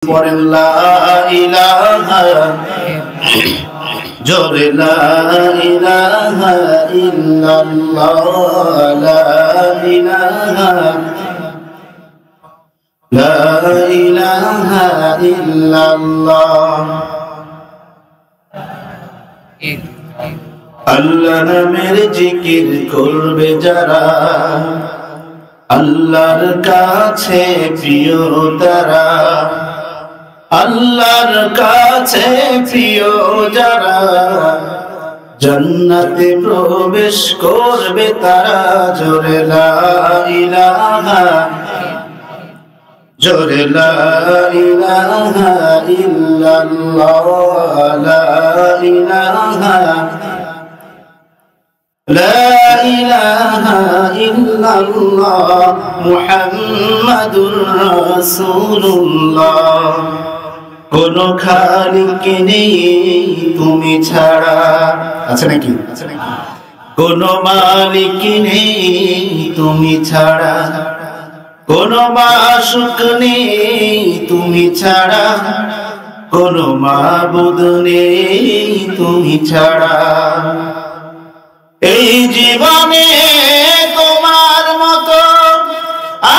পড়েন লা ইলাহা জোরে লা ইলাহা ইল্লাল্লাহ লা ইলাহা ইল্লাল্লাহ। আল্লাহ নামের জিকির করবে যারা, আল্লাহর কাছে প্রিয় তারা, আল্লাহর কাছে প্রিয় যারা, জান্নাতে প্রবেশ করবে তারা। জোরে লা ইলাহা, জোরে লা ইলাহা ইল্লাল্লাহ লা ইলাহা লা ইলাহা ইল্লাল্লাহ মুহাম্মাদুর রাসূলুল্লাহ। কোন খালিক নেই তুমি ছাড়া, আছে নাকি? কোন মালিক নেই তুমি ছাড়া, কোন মাশুক নেই তুমি ছাড়া, কোন মাবুদ নেই তুমি ছাড়া। এই জীবনে তোমার মতো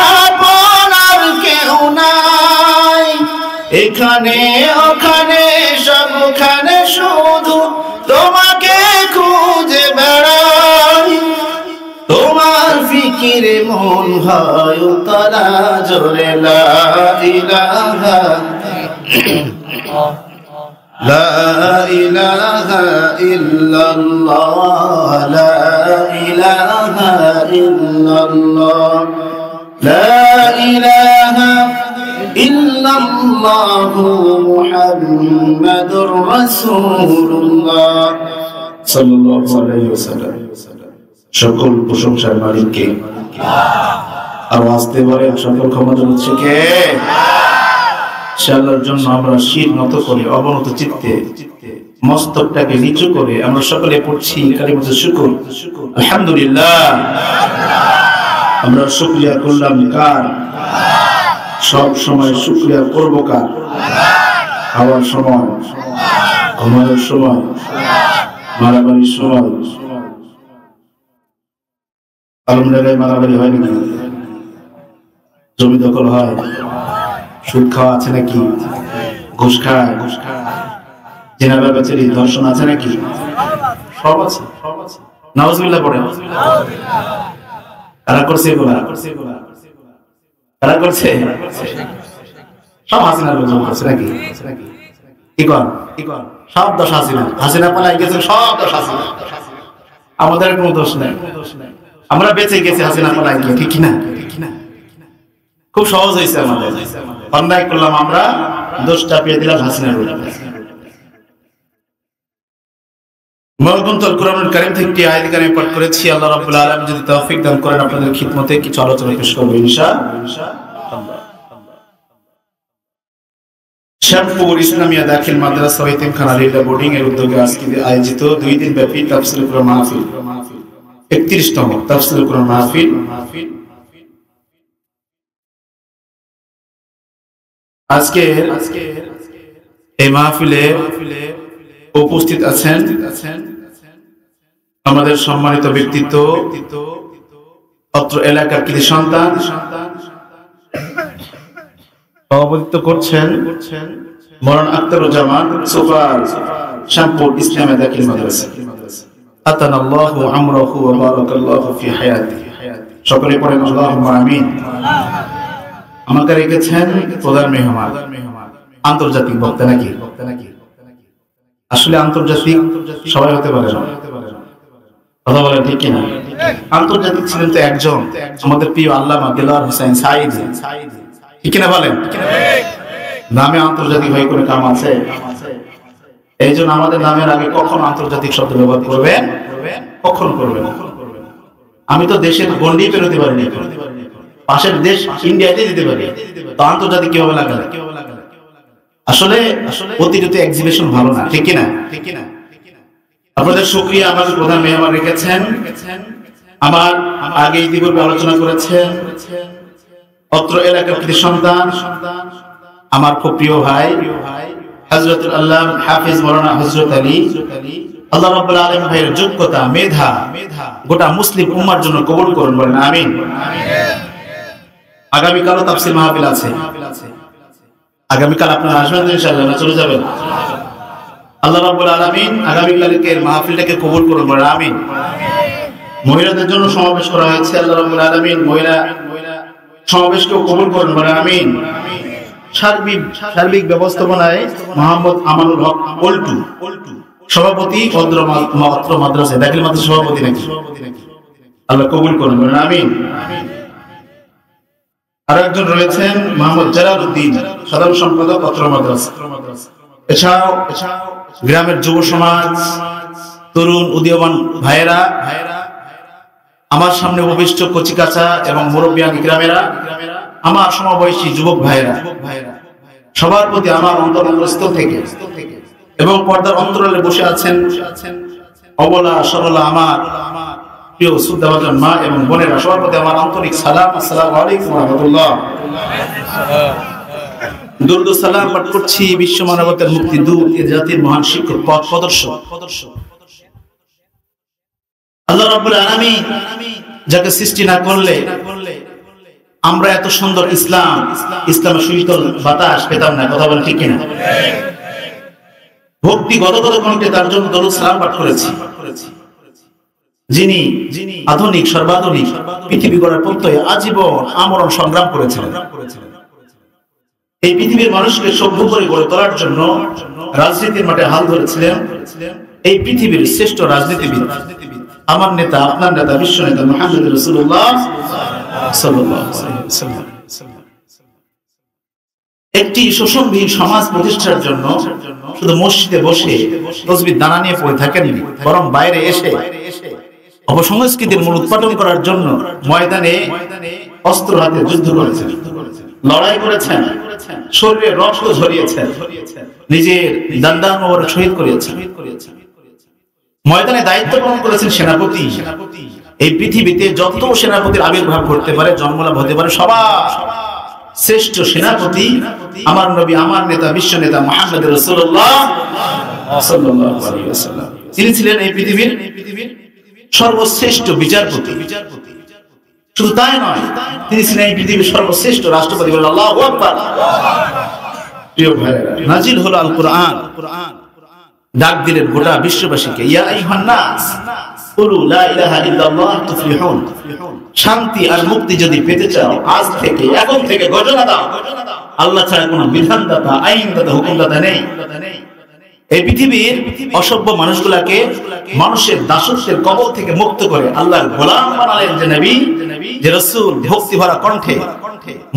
আপন আর কেউ নাই, এখানে ওখানে সবখানে শুধু তোমাকে খুঁজে বেড়াই। তোমার ফিকিরে মন হয় উতলা। জোরে লা ইলাহা লা ইলাহা ইল্লাল্লাহ লা ইলাহা ইল্লাল্লাহ লা ইলাহা ইল্লাল্লাহ মুহাম্মাদুর রাসূলুল্লাহ সাল্লাল্লাহু আলাইহি ওয়াসাল্লাম। সকল প্রশংসার মালিককে, আওয়াজ দিয়ে বলেন সকল ক্ষমতার উৎস কে? আল্লাহর জন্য আমরা শির নত করে অবনত চিত্তে মস্তকটাকে নিচু করে আমরা সকলে পড়ছি কালিমাতুশ শুকর আলহামদুলিল্লাহ। আমরা শুকরিয়া করলাম কার? সব সময় শুকরিয়া করব কার? খাওয়ার সময়, ঘুমানোর সময়, মারামারির সময়। আলমডাঙ্গায় মারামারি হয় নাকি? জমি দখল হয়? সুদ খাওয়া আছে নাকি? ঘুষ খায়, জেনা ব্যভিচারী, ধর্ষণ আছে নাকি? সব আছে। নাউজুবিল্লাহ পড়ে। কারা করছে এগুলা? কারা করছে? সব হাসিনার লোকজন করছে নাকি? কি কর? সব দোষ হাসিনা। হাসিনা পালাই গেছে, সব দোষ হাসিনা। আমাদের কোনো দোষ নাই, আমরা বেঁচে গেছি হাসিনা পালাই গিয়ে। ঠিক কিনা? খুব সহজ হয়েছে আমাদের। অন্যায় করলাম আমরা, দোষ চাপিয়ে দিলাম হাসিনার উপর। মওকুন্তুল কুরআনুল কারীম থেকে একটি আয়াত কারিমে পাঠ করেছি। আল্লাহ রাব্বুল আলামিন যদি তৌফিক দান করেন আপনাদের খিদমতে কিছু আলোচনা পেশ করব ইনশাআল্লাহ। শ্যামপুর ইসলামিয়া দাখিল মাদ্রাসা ও ইতিমখানা রিলা বোর্ডিং এর উদ্যোগে আজকে আয়োজিত 2 দিন ব্যাপী তাফসীরুল কুরআন মাহফিল, 31তম তাফসীরুল কুরআন মাহফিল আজকে এই মাহফিলে উপস্থিত আছেন আমাদের সম্মানিত ব্যক্তিত্ব, অত্র এলাকার কৃতি সন্তান। সভাপতিত্ব করছেন মরণ আখতারুজ্জামান সুপার, শ্যামপুর ইসলামিয়া দাখিল মাদ্রাসা। আতানাল্লাহু আমরাহু ওয়া বারাকাল্লাহু ফি হায়াতিহি। সকলে পড়েন আল্লাহুম্মা আমিন। আমাকে রেখেছেন প্রধান মেহমান, আন্তর্জাতিক বক্তা নাকি? আসলে আন্তর্জাতিক সবাই হতে পারে না, কথা বলেন ঠিক কিনা? আন্তর্জাতিক ছিলেন তো একজন, আমাদের প্রিয় আল্লামা দেলোয়ার হোসেন সাঈদী, ঠিক কিনা বলেন? নামে আন্তর্জাতিক হয়ে কোনো কাম আছে? এই জন্য আমাদের নামের আগে কখনো আন্তর্জাতিক শব্দ ব্যবহার করবেন, কখনো করবেন। আমি তো দেশের গন্ডি পেরোতে পারিনি, পাশের দেশ ইন্ডিয়াতে দিতে পারি, তো আন্তর্জাতিক কিভাবে লাগালে? আসলে অতিরিক্ত এক্সিবিশন ভালো না, ঠিক কিনা? আপনাদের শুকরিয়া। আমাদের প্রধান মেহমান রেখেছেন, আমার আগে ইতিপূর্বে আলোচনা করেছেন অত্র এলাকার কৃতি সন্তান আমার খুব প্রিয় ভাই হযরতুল আল্লাহ হাফেজ মাওলানা হযরত আলী, আল্লাহ রাব্বুল আলামিন ভাইয়ের যোগ্যতা মেধা গোটা মুসলিম উম্মার জন্য কবুল করুন, বলেন আমিন। আগামীকালও তাফসীর মাহফিল আছে, আগামীকাল আপনারা আসবেন তো ইনশাআল্লাহ, না চলে যাবেন? আল্লাহ রাব্বুল আলামিন আগামীকালকের মাহফিলটাকে কবুল করুন, বলেন আমিন। মহিলাদের জন্য সমাবেশ করা হয়েছে, আল্লাহ রাব্বুল আলামিন মহিলা সমাবেশকে কবুল করুন, বলেন আমিন। সার্বিক ব্যবস্থাপনায় মোহাম্মদ আমানুল হক পল্টু সভাপতি, অত্র মাদ্রাসা দাখিল মাদ্রাসা সভাপতি নাকি, আল্লাহ কবুল করুন, বলেন আমিন। আরেকজন রয়েছেন মোহাম্মদ জালালউদ্দিন, সাধারণ সম্পাদক অত্র মাদ্রাসা। এছাড়াও গ্রামের যুব সমাজ, তরুণ উদীয়মান ভাইয়েরা, আমার সামনে উপবিষ্ট কচিকাচা এবং মুরব্বিয়ান গ্রামেরা, আমার সমবয়সী যুবক ভাইয়েরা, সবার প্রতি আমার অন্তরস্থল থেকে এবং পর্দার অন্তরালে বসে আছেন অবলা সরলা আমার প্রিয় শ্রদ্ধাভাজন মা এবং বোনেরা, সবার প্রতি আমার আন্তরিক সালাম, আসসালামু আলাইকুম ওয়া রাহমাতুল্লাহ। দরুদ ও সালাম পাঠ করছি বিশ্ব মানবতার মুক্তি দূত, এ জাতির মহান শিক্ষক, পথ প্রদর্শক আল্লাহ রাব্বুল আলামিন, যাকে সৃষ্টি না করলে আমরা এত সুন্দর ইসলামের শীতল বাতাস পেতাম না। কথা বলেন ঠিক কিনা? ভক্তি গদগদ কণ্ঠে তার জন্য দরুদ সালাম পাঠ করেছি, যিনি আধুনিক সর্বাধুনিক পৃথিবী গড়ার প্রত্যয়ে আজীবন আমরণ সংগ্রাম করেছিলেন। এই পৃথিবীর মানুষকে সভ্য করে গড়ে তোলার জন্য রাজনীতির মাঠে হাল ধরেছিলেন এই পৃথিবীর শ্রেষ্ঠ রাজনীতিবিদ, আমার নেতা, আপনার নেতা, বিশ্ব নেতা মুহাম্মদ রাসূলুল্লাহ সাল্লাল্লাহু আলাইহি ওয়াসাল্লাম। একটি শোষণবিহীন সমাজ প্রতিষ্ঠার জন্য শুধু মসজিদে বসে তসবিহ দানা নিয়ে পড়ে থাকেননি, বরং বাইরে এসে অপসংস্কৃতির মূল উৎপাদন করার জন্য ময়দানে অস্ত্র হাতে যুদ্ধ করেছেন, লড়াই করেছেন, শরীরে রক্ত ঝরিয়েছেন, নিজের দান মোবারক শহীদ করেছেন, ময়দানে দায়িত্ব পালন করেছেন সেনাপতি। এই পৃথিবীতে যত সেনাপতির আবির্ভাব ঘটতে পারে, জন্মলাভ হতে পারে, সবার শ্রেষ্ঠ সেনাপতি আমার নবী, আমার নেতা, বিশ্ব নেতা মুহাম্মদ রাসূলুল্লাহ সাল্লাল্লাহু আলাইহি ওয়াসাল্লাম। তিনি ছিলেন এই পৃথিবীর সর্বশ্রেষ্ঠ বিচারপতি। শুধু তাই নয়, তিনি ছিলেন এই পৃথিবীর সর্বশ্রেষ্ঠ রাষ্ট্রপতি। আল্লাহু আকবার। প্রিয় ভাইরা, নাজিল হলো আল কোরআন, ডাক দিলেন গোটা বিশ্ববাসীকে, ইয়া আইয়ুহান নাস কুলু লা ইলাহা ইল্লাল্লাহ তুফলিহুন। শান্তি আর মুক্তি যদি পেতে চাও, আজ থেকে, এখন থেকে ঘোষণা দাও, আল্লাহ ছাড়া কোনো বিধানদাতা, আইনদাতা, হুকুমদাতা নেই। এই পৃথিবীর অসভ্য মানুষগুলাকে মানুষের দাসত্বের কবল থেকে মুক্ত করে আল্লাহর গোলাম বানালেন যে নবী, যে রাসূল, ভক্তি ভরা কণ্ঠে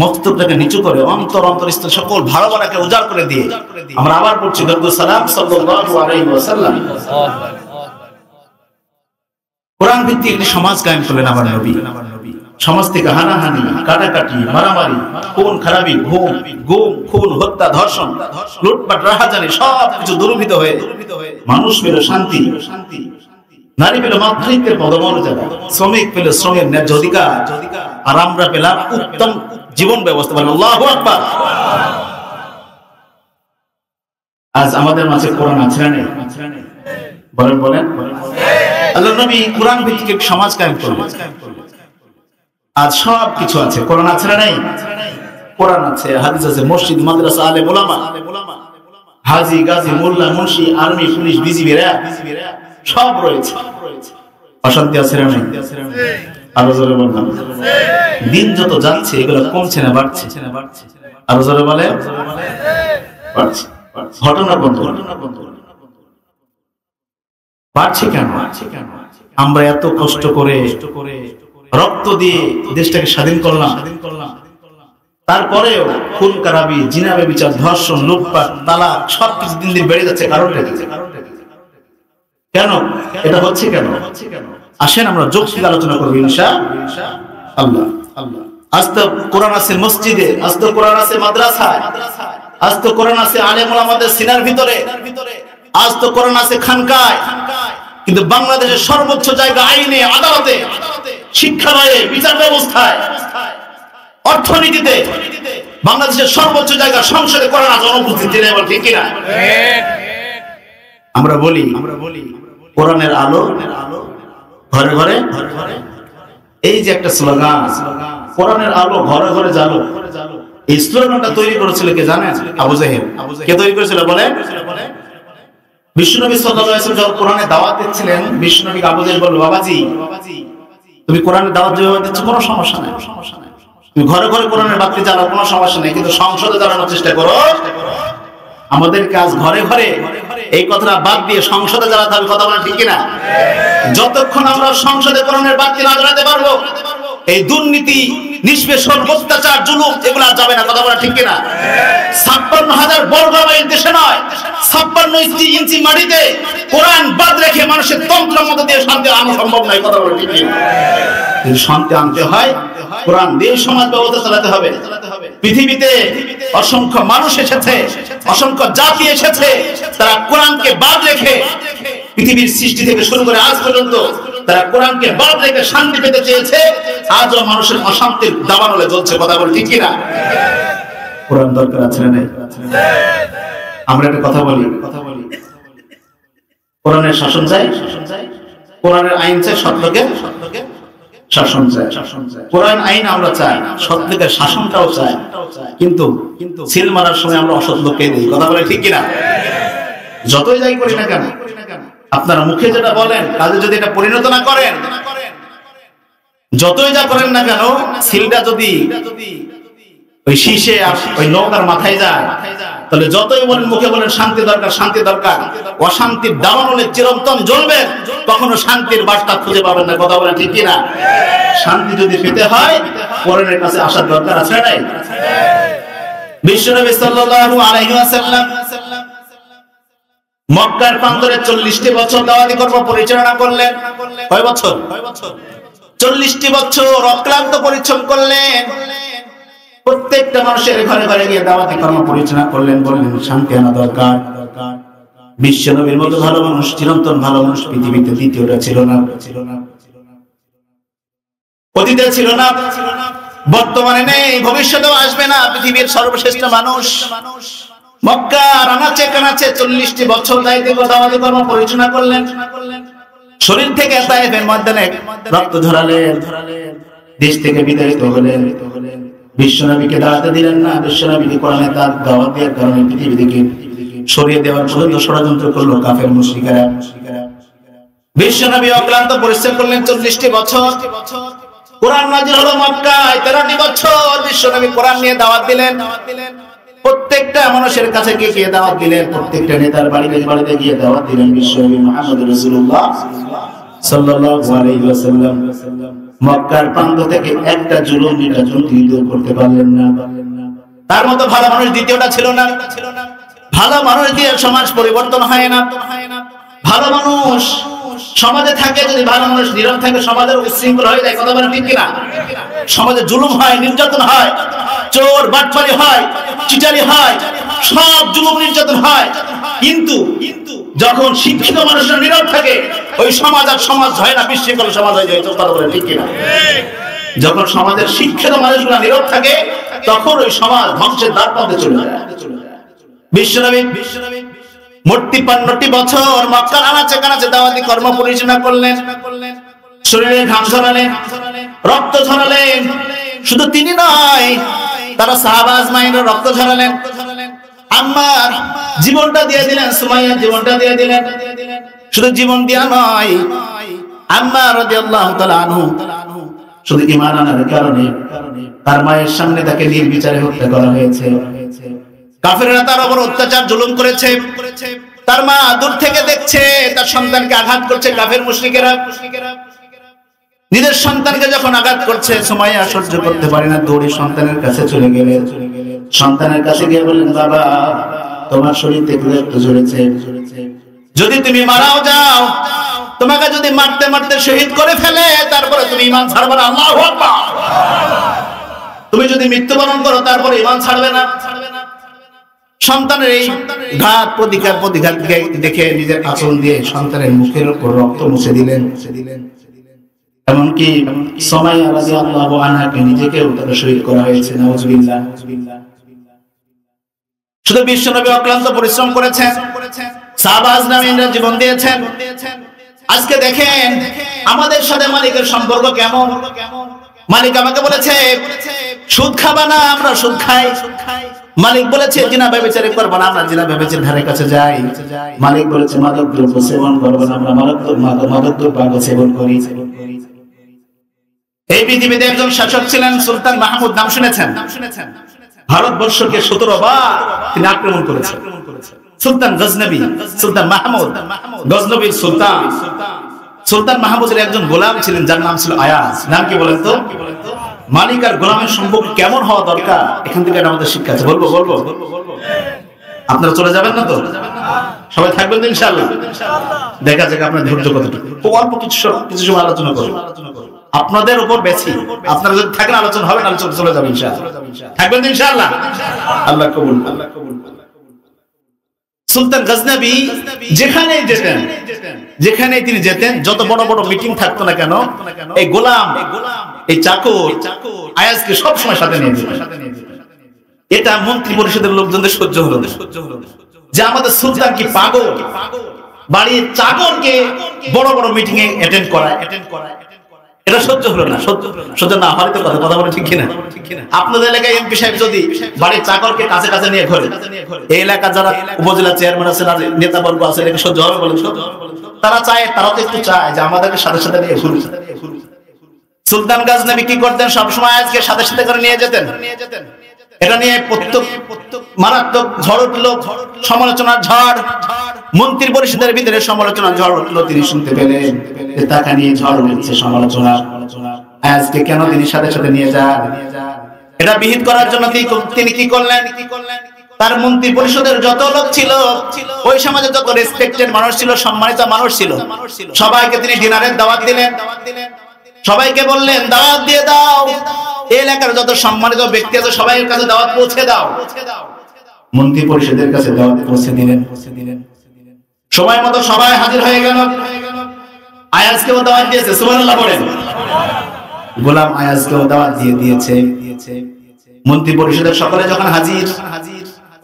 মস্তকটাকে নিচু করে অন্তরস্থ সকল ভালোবাসাকে উজাড় করে দিয়ে আমরা আবার পড়ছি দরুদ সালাম সাল্লাল্লাহু আলাইহি ওয়াসাল্লাম। কোরআন ভিত্তিক একটি সমাজ কায়েম করলেন আমার নবী। সমাজ থেকে হানাহানি, কাটাকাটি, মারামারি, খুন খারাপি, গুম, খুন, হত্যা, ধর্ষণ, লুটপাট, রাহাজানি সবকিছু দুর্ভিত হয়ে মানুষ পেল শান্তি, নারী পেল মাতৃত্বের পদমর্যাদা, শ্রমিক পেল শ্রমের ন্যায্য অধিকার, আর আমরা পেলাম উত্তম জীবন ব্যবস্থা। আল্লাহু আকবার। আজ আমাদের মাঝে কোরআন আছে না নেই? বলেন বলেন। আল্লাহর নবী কোরআন ভিত্তিক সমাজ কায়েম করলেন। আজ সব কিছু আছে, কোরআন আছে না নাই? কোরআন আছে, হাদিস আছে, মসজিদ, মাদ্রাসা, আলেম ওলামা, হাজী, গাজী, মোল্লা, মুন্সি, আর্মি, পুলিশ, বিজিবি, র‍্যাব সব রয়েছে। অশান্তি আছে না নাই? আরো জোরে বলুন। দিন যত যাচ্ছে এগুলো কমছে না বাড়ছে? আরো জোরে বলে বাড়ছে। ঘটনা বন্ধ বাড়ছে কেন? আমরা এত কষ্ট করে রক্ত দিয়ে দেশটাকে স্বাধীন করলাম, তারপরেও খুন খারাপি, জিনা ব্যভিচার, ধর্ষণ, লুটপাট, তালাক সবকিছু দিন দিন বেড়ে যাচ্ছে। কারণটা কেন? এটা হচ্ছে কেন? আসেন আমরা যৌক্তিক আলোচনা করবো ইনশাআল্লাহ। আজ তো কোরআন আছে মসজিদে, আজ তো কোরআন আছে মাদ্রাসায়, আজ তো কোরআন আছে আলেম ওলামাদের সিনার ভিতরে, আজ তো কোরআন আছে খানকায়, কিন্তু বাংলাদেশের সর্বোচ্চ জায়গা আইনে, আদালতে, শিক্ষালয়ে, বিচার ব্যবস্থায়, অর্থনীতিতে বাংলাদেশের সর্বোচ্চ জায়গা সংসদে কোরআন আজ অনুপস্থিত, ঠিক কিনা? আমরা বলি কোরআনের আলো ঘরে ঘরে, এই যে একটা স্লোগান, কোরআনের আলো ঘরে ঘরে জ্বালো, এই স্লোগানটা তৈরি করেছিল কে জানেন? আবু জাহেল। কে তৈরি করেছিল বলে? বিশ্বনবী সাল্লাল্লাহু আলাইহি ওয়াসাল্লাম যখন কোরআনে দাওয়াত দিচ্ছিলেন, বিশ্বনবীকে আবু জাহেল বলল, বাবাজি তুমি কোরআনের দাওয়াত যেভাবে দিচ্ছ কোনো সমস্যা নাই, তুমি ঘরে ঘরে কোরআনের বাতি জ্বালাও, কোনো সমস্যা নেই, কিন্তু সংসদে জ্বালানোর চেষ্টা করো। আমাদের কাজ ঘরে ঘরে এই কথাটা বাদ দিয়ে সংসদে জ্বালাতে হবে, কথা বলেন ঠিক কিনা? যতক্ষণ আমরা সংসদে কোরআনের বাতি না জ্বালাতে পারবো, এই দুর্নীতি, নিষ্পেষণ, অত্যাচার, জুলুম এগুলো আর যাবে না, কথা বলেন ঠিক কিনা? ৫৬,০০০ বর্গ মাইল দেশে নয়, ৫৬ ইঞ্চি মাটিতে কোরআন বাদ রেখে মানুষের তন্ত্রের মধ্যে দিয়ে শান্তি আনা সম্ভব নয়, কথা বলেন ঠিক কিনা? যদি শান্তি আনতে হয় কোরআন দিয়ে সমাজ ব্যবস্থা চালাতে হবে। পৃথিবীতে অসংখ্য মানুষ এসেছে, অসংখ্য জাতি এসেছে, তারা কোরআনকে বাদ রেখে পৃথিবীর সৃষ্টি থেকে শুরু করে আজ পর্যন্ত তারা কোরআনকে বাদ রেখে শান্তি পেতে চেয়েছে। আজও মানুষের অশান্তির দাবানলে জ্বলছে, কথা বল ঠিক কিনা? কোরআন দরকার আছে না নাই? আমরা একটা কথা বলি, কোরআনের শাসন চাই, কোরআনের আইন চাই, সত্যকে শাসন চাই। কোরআন আইন আমরা চাই, সত্যকে শাসনটাও চাই, কিন্তু সিল মারার সময় আমরা অসৎ লোককে দিই, কথা বলে ঠিক কিনা? যতই যাই করি না কেন, আপনারা মুখে যেটা বলেন কাজে যদি এটা পরিণত না করেন, যতই যা করেন না কেন, সিলটা যদি ওই শীষে আর ওই নৌকার মাথায় যায়, তাহলে যতই বলেন মুখে বলেন শান্তি দরকার, শান্তি দরকার, অশান্তির দাবানলে চিরন্তন জ্বলবেন, কখনো শান্তির বার্তা খুঁজে পাবেন না, কথা বলেন ঠিক কিনা? শান্তি যদি পেতে হয় কোরআনের কাছে আসার দরকার আছে নাই? বিশ্বনবী সাল্লাল্লাহু আলাইহি ওয়াসাল্লাম মক্কার প্রান্তরে 40টি বছর দাওয়াতি কর্ম পরিচালনা করলেন। কয় বছর? 40টি বছর অক্লান্ত পরিশ্রম করলেন। প্রত্যেকটা মানুষের ঘরে ঘরে গিয়ে দাওয়াতি কর্ম পরিচালনা করলেন, বললেন শান্তি আনা দরকার। বিশ্বনবীর মতো ভালো মানুষ, চিরন্তন ভালো মানুষ পৃথিবীতে দ্বিতীয়টা ছিল না, অতীতে ছিল না, বর্তমানে নেই, ভবিষ্যতেও আসবে না। পৃথিবীর সর্বশ্রেষ্ঠ মানুষ মক্কার আনাচে কানাচে 40টি বছর দাওয়াতি কর্ম পরিচালনা করলেন। শরীর থেকে তায়েফের ময়দানে রক্ত ঝরালেন, দেশ থেকে বিতাড়িত হলেন। বিশ্বনবীকে দাওয়াত দিলেন না, বিশ্বনবীকে কোরআনের দাওয়াত দেওয়ার কারণে পৃথিবী থেকে সরিয়ে দেওয়ার পর্যন্ত ষড়যন্ত্র করলো কাফের মুশরিকরা। বিশ্বনবী অক্লান্ত পরিশ্রম করলেন 40টি বছর। কোরআন নাযিল হলো মক্কায় 13টি বছর। বিশ্বনবী কোরআন নিয়ে দাওয়াত দিলেন, প্রত্যেকটা মানুষের কাছে গিয়ে দাওয়াত দিলেন, প্রত্যেকটা নেতার বাড়িতে গিয়ে দাওয়াত দিলেন। বিশ্বনবী মুহাম্মদ রাসূলুল্লাহ সাল্লাল্লাহু আলাইহি ওয়াসাল্লাম মক্কার প্রান্ত থেকে একটা জুলুম নির্যাতন দূর করতে পারলেন না। তার মতো ভালো মানুষ দ্বিতীয়টা ছিল না। ভালো মানুষ দিয়ে সমাজ পরিবর্তন হয় না। ভালো মানুষ সমাজে থাকে, যদি ভালো মানুষ নীরব থাকে সমাজের উচ্ছৃঙ্খল হয়ে যায়, কথা বলেন ঠিক কিনা? সমাজে জুলুম হয়, নির্যাতন হয়, চোর বাটপারি হয়, চিটারি হয়, সব জুলুম নির্যাতন হয়। কিন্তু যখন শিক্ষিত মানুষরা নীরব থাকে, ওই সমাজ আর সমাজ হয় না, বিশৃঙ্খল সমাজ হয়ে যায়, কথা বলেন ঠিক কিনা? যখন সমাজের শিক্ষিত মানুষগুলা নীরব থাকে, তখন ওই সমাজ ধ্বংসের দ্বার প্রান্তে চলে যায়। বিশ্বনবী মোট 53টি বছর মক্কার আনাচে কানাচে দাওয়াতি কর্ম পরিচালনা করলেন। শরীরে ঘাম ঝরালেন, রক্ত ঝরালেন। শুধু তিনি নয়, তারা সাহাবা আজমাইনরা রক্ত ঝরালেন। আম্মার জীবনটা দিয়ে দিলেন, সুমাইয়া জীবনটা দিয়ে দিলেন। শুধু জীবন দেয়া নয়, আম্মার রাদিয়াল্লাহু তাআলা আনহু শুধু ঈমান আনার কারণে তার মায়ের সামনে তাকে নির্বিচারে হত্যা করা হয়েছে। কাফেররা তার উপর অত্যাচার জুলুম করেছে। তার মা দূর থেকে দেখছে, তার সন্তানকে আঘাত করছে কাফের মুশরিকেরা। নিজের সন্তানকে যখন আঘাত করছে, সুমাইয়া সহ্য করতে পারে না, দৌড়ে সন্তানের কাছে চলে গেলেন। সন্তানের কাছে গিয়ে বললেন, বাবা তোমার শরীর থেকে রক্ত ঝরেছে, যদি তুমি মারাও যাও, তোমাকে যদি মারতে মারতে শহীদ করে ফেলে, তারপরে তুমি ঈমান ছাড়বে না। আল্লাহু আকবার। তুমি যদি মৃত্যুবরণ করো, তারপরে ঈমান ছাড়বে না। সন্তানের এই ঘাত প্রতিঘাত দেখে নিজের আঁচল দিয়ে সন্তানের মুখের উপর রক্ত মুছে দিলেন। এমনকি সুমাইয়া রাদিয়াল্লাহু আনহাকে নিজেকেও তাকে শহীদ করা হয়েছে। নাউজুবিল্লাহ। শুধু বিশ্বনবী অক্লান্ত পরিশ্রম করেছেন, সাহাবা আজনামীনরা জীবন দিয়েছেন। আজকে দেখেন আমাদের সাথে মালিকের সম্পর্ক কেমন। মালিক আমাকে বলেছে সুদ খাবা না, আমরা সুদ খাই। মালিক বলেছে জিনা ব্যভিচার করবো না, আমরা জিনা ব্যভিচার ধারে কাছে যাই। মালিক বলেছে মাদক দ্রব্য সেবন করবো না, আমরা মাদক দ্রব্য সেবন করি। এই পৃথিবীতে একজন শাসক ছিলেন সুলতান মাহমুদ, নাম শুনেছেন? ভারতবর্ষকে 17 বার তিনি আক্রমণ করেছেন। সুলতান গজনবী, সুলতান মাহমুদ, গজনবীর সুলতান। সুলতান মাহমুদের একজন গোলাম ছিলেন যার নাম ছিল আয়াজ। নাম কি বলেন তো? মালিক আর গোলামের সম্পর্ক কেমন হওয়া দরকার, এখান থেকে আমাদের শিক্ষা আছে। বলবো আপনারা চলে যাবেন না তো? সবাই থাকবেন তো ইনশাআল্লাহ? দেখা যাক আপনার ধৈর্য কতটুকু। অল্প কিছু সময় আলোচনা করব, আপনাদের উপর বেশি। আপনারা যদি থাকেন আলোচনা হবে, আলোচনা চলে যাবে ইনশাআল্লাহ। থাকবেন তো ইনশাআল্লাহ? আল্লাহ কবুল। সুলতান গজনবী যেখানে তিনি যেতেন, যত বড় বড় মিটিং থাকতো না কেন, এই গোলাম, এই চাকর আয়াজকে সব সময় সাথে নিয়ে যেতেন। এটা মন্ত্রী পরিষদের লোকজনদের সহ্য হলো না, যে আমাদের সুলতান কি পাগল, বাড়ির চাকরকে বড় বড় মিটিং এ অ্যাটেন্ড করায়। এটা সহ্য হলো না। সহ্য না হওয়ার তো কথা বলে ঠিক কিনা? আপনাদের এলাকায় এমপি সাহেব যদি বাড়ির চাকরকে কাছে কাছে নিয়ে ঘরে, এই এলাকার যারা উপজেলা চেয়ারম্যান আছে, নেতাবর্গ আছে, এটা সহ্য হবে বলেন? তারা তো একটু চায় যে আমাদেরকে সাথে সাথে নিয়ে ঘুরুন। সুলতান গজনবী কি করতেন? সবসময় আজকে সাথে সাথে করে নিয়ে যেতেন। এটা নিয়ে মারাত্মক ঝড় উঠলো, সমালোচনার ঝড়। মন্ত্রী পরিষদের ভিতরে সমালোচনার ঝড় উঠলো। তিনি শুনতে পেলেন যে টাকা নিয়ে ঝড় উঠছে, সমালোচনা। আজকে কেন তিনি সাথে সাথে নিয়ে যান? এটা বিহিত করার জন্য তিনি কি করলেন? তার মন্ত্রী পরিষদের যত লোক ছিল, ওই সমাজে যত রেসপেক্টেড মানুষ ছিল, সম্মানিত মানুষ ছিল, সবাইকে তিনি ডিনারের দাওয়াত দিলেন। সবাইকে বললেন দাওয়াত দিয়ে দাও, এলাকার যত সম্মানিত ব্যক্তি আছে সবাইয়ের কাছে দাওয়াত পৌঁছে দাও। মন্ত্রী পরিষদের কাছে দাওয়াত পৌঁছে দিলেন। সময় মতো সবাই হাজির হয়ে গেল। আয়াজকেও দাওয়াত দিয়েছে, সুবহানাল্লাহ বলেন। গোলাম আয়াজকেও দাওয়াত দিয়েছে। মন্ত্রী পরিষদের সকলে যখন হাজির,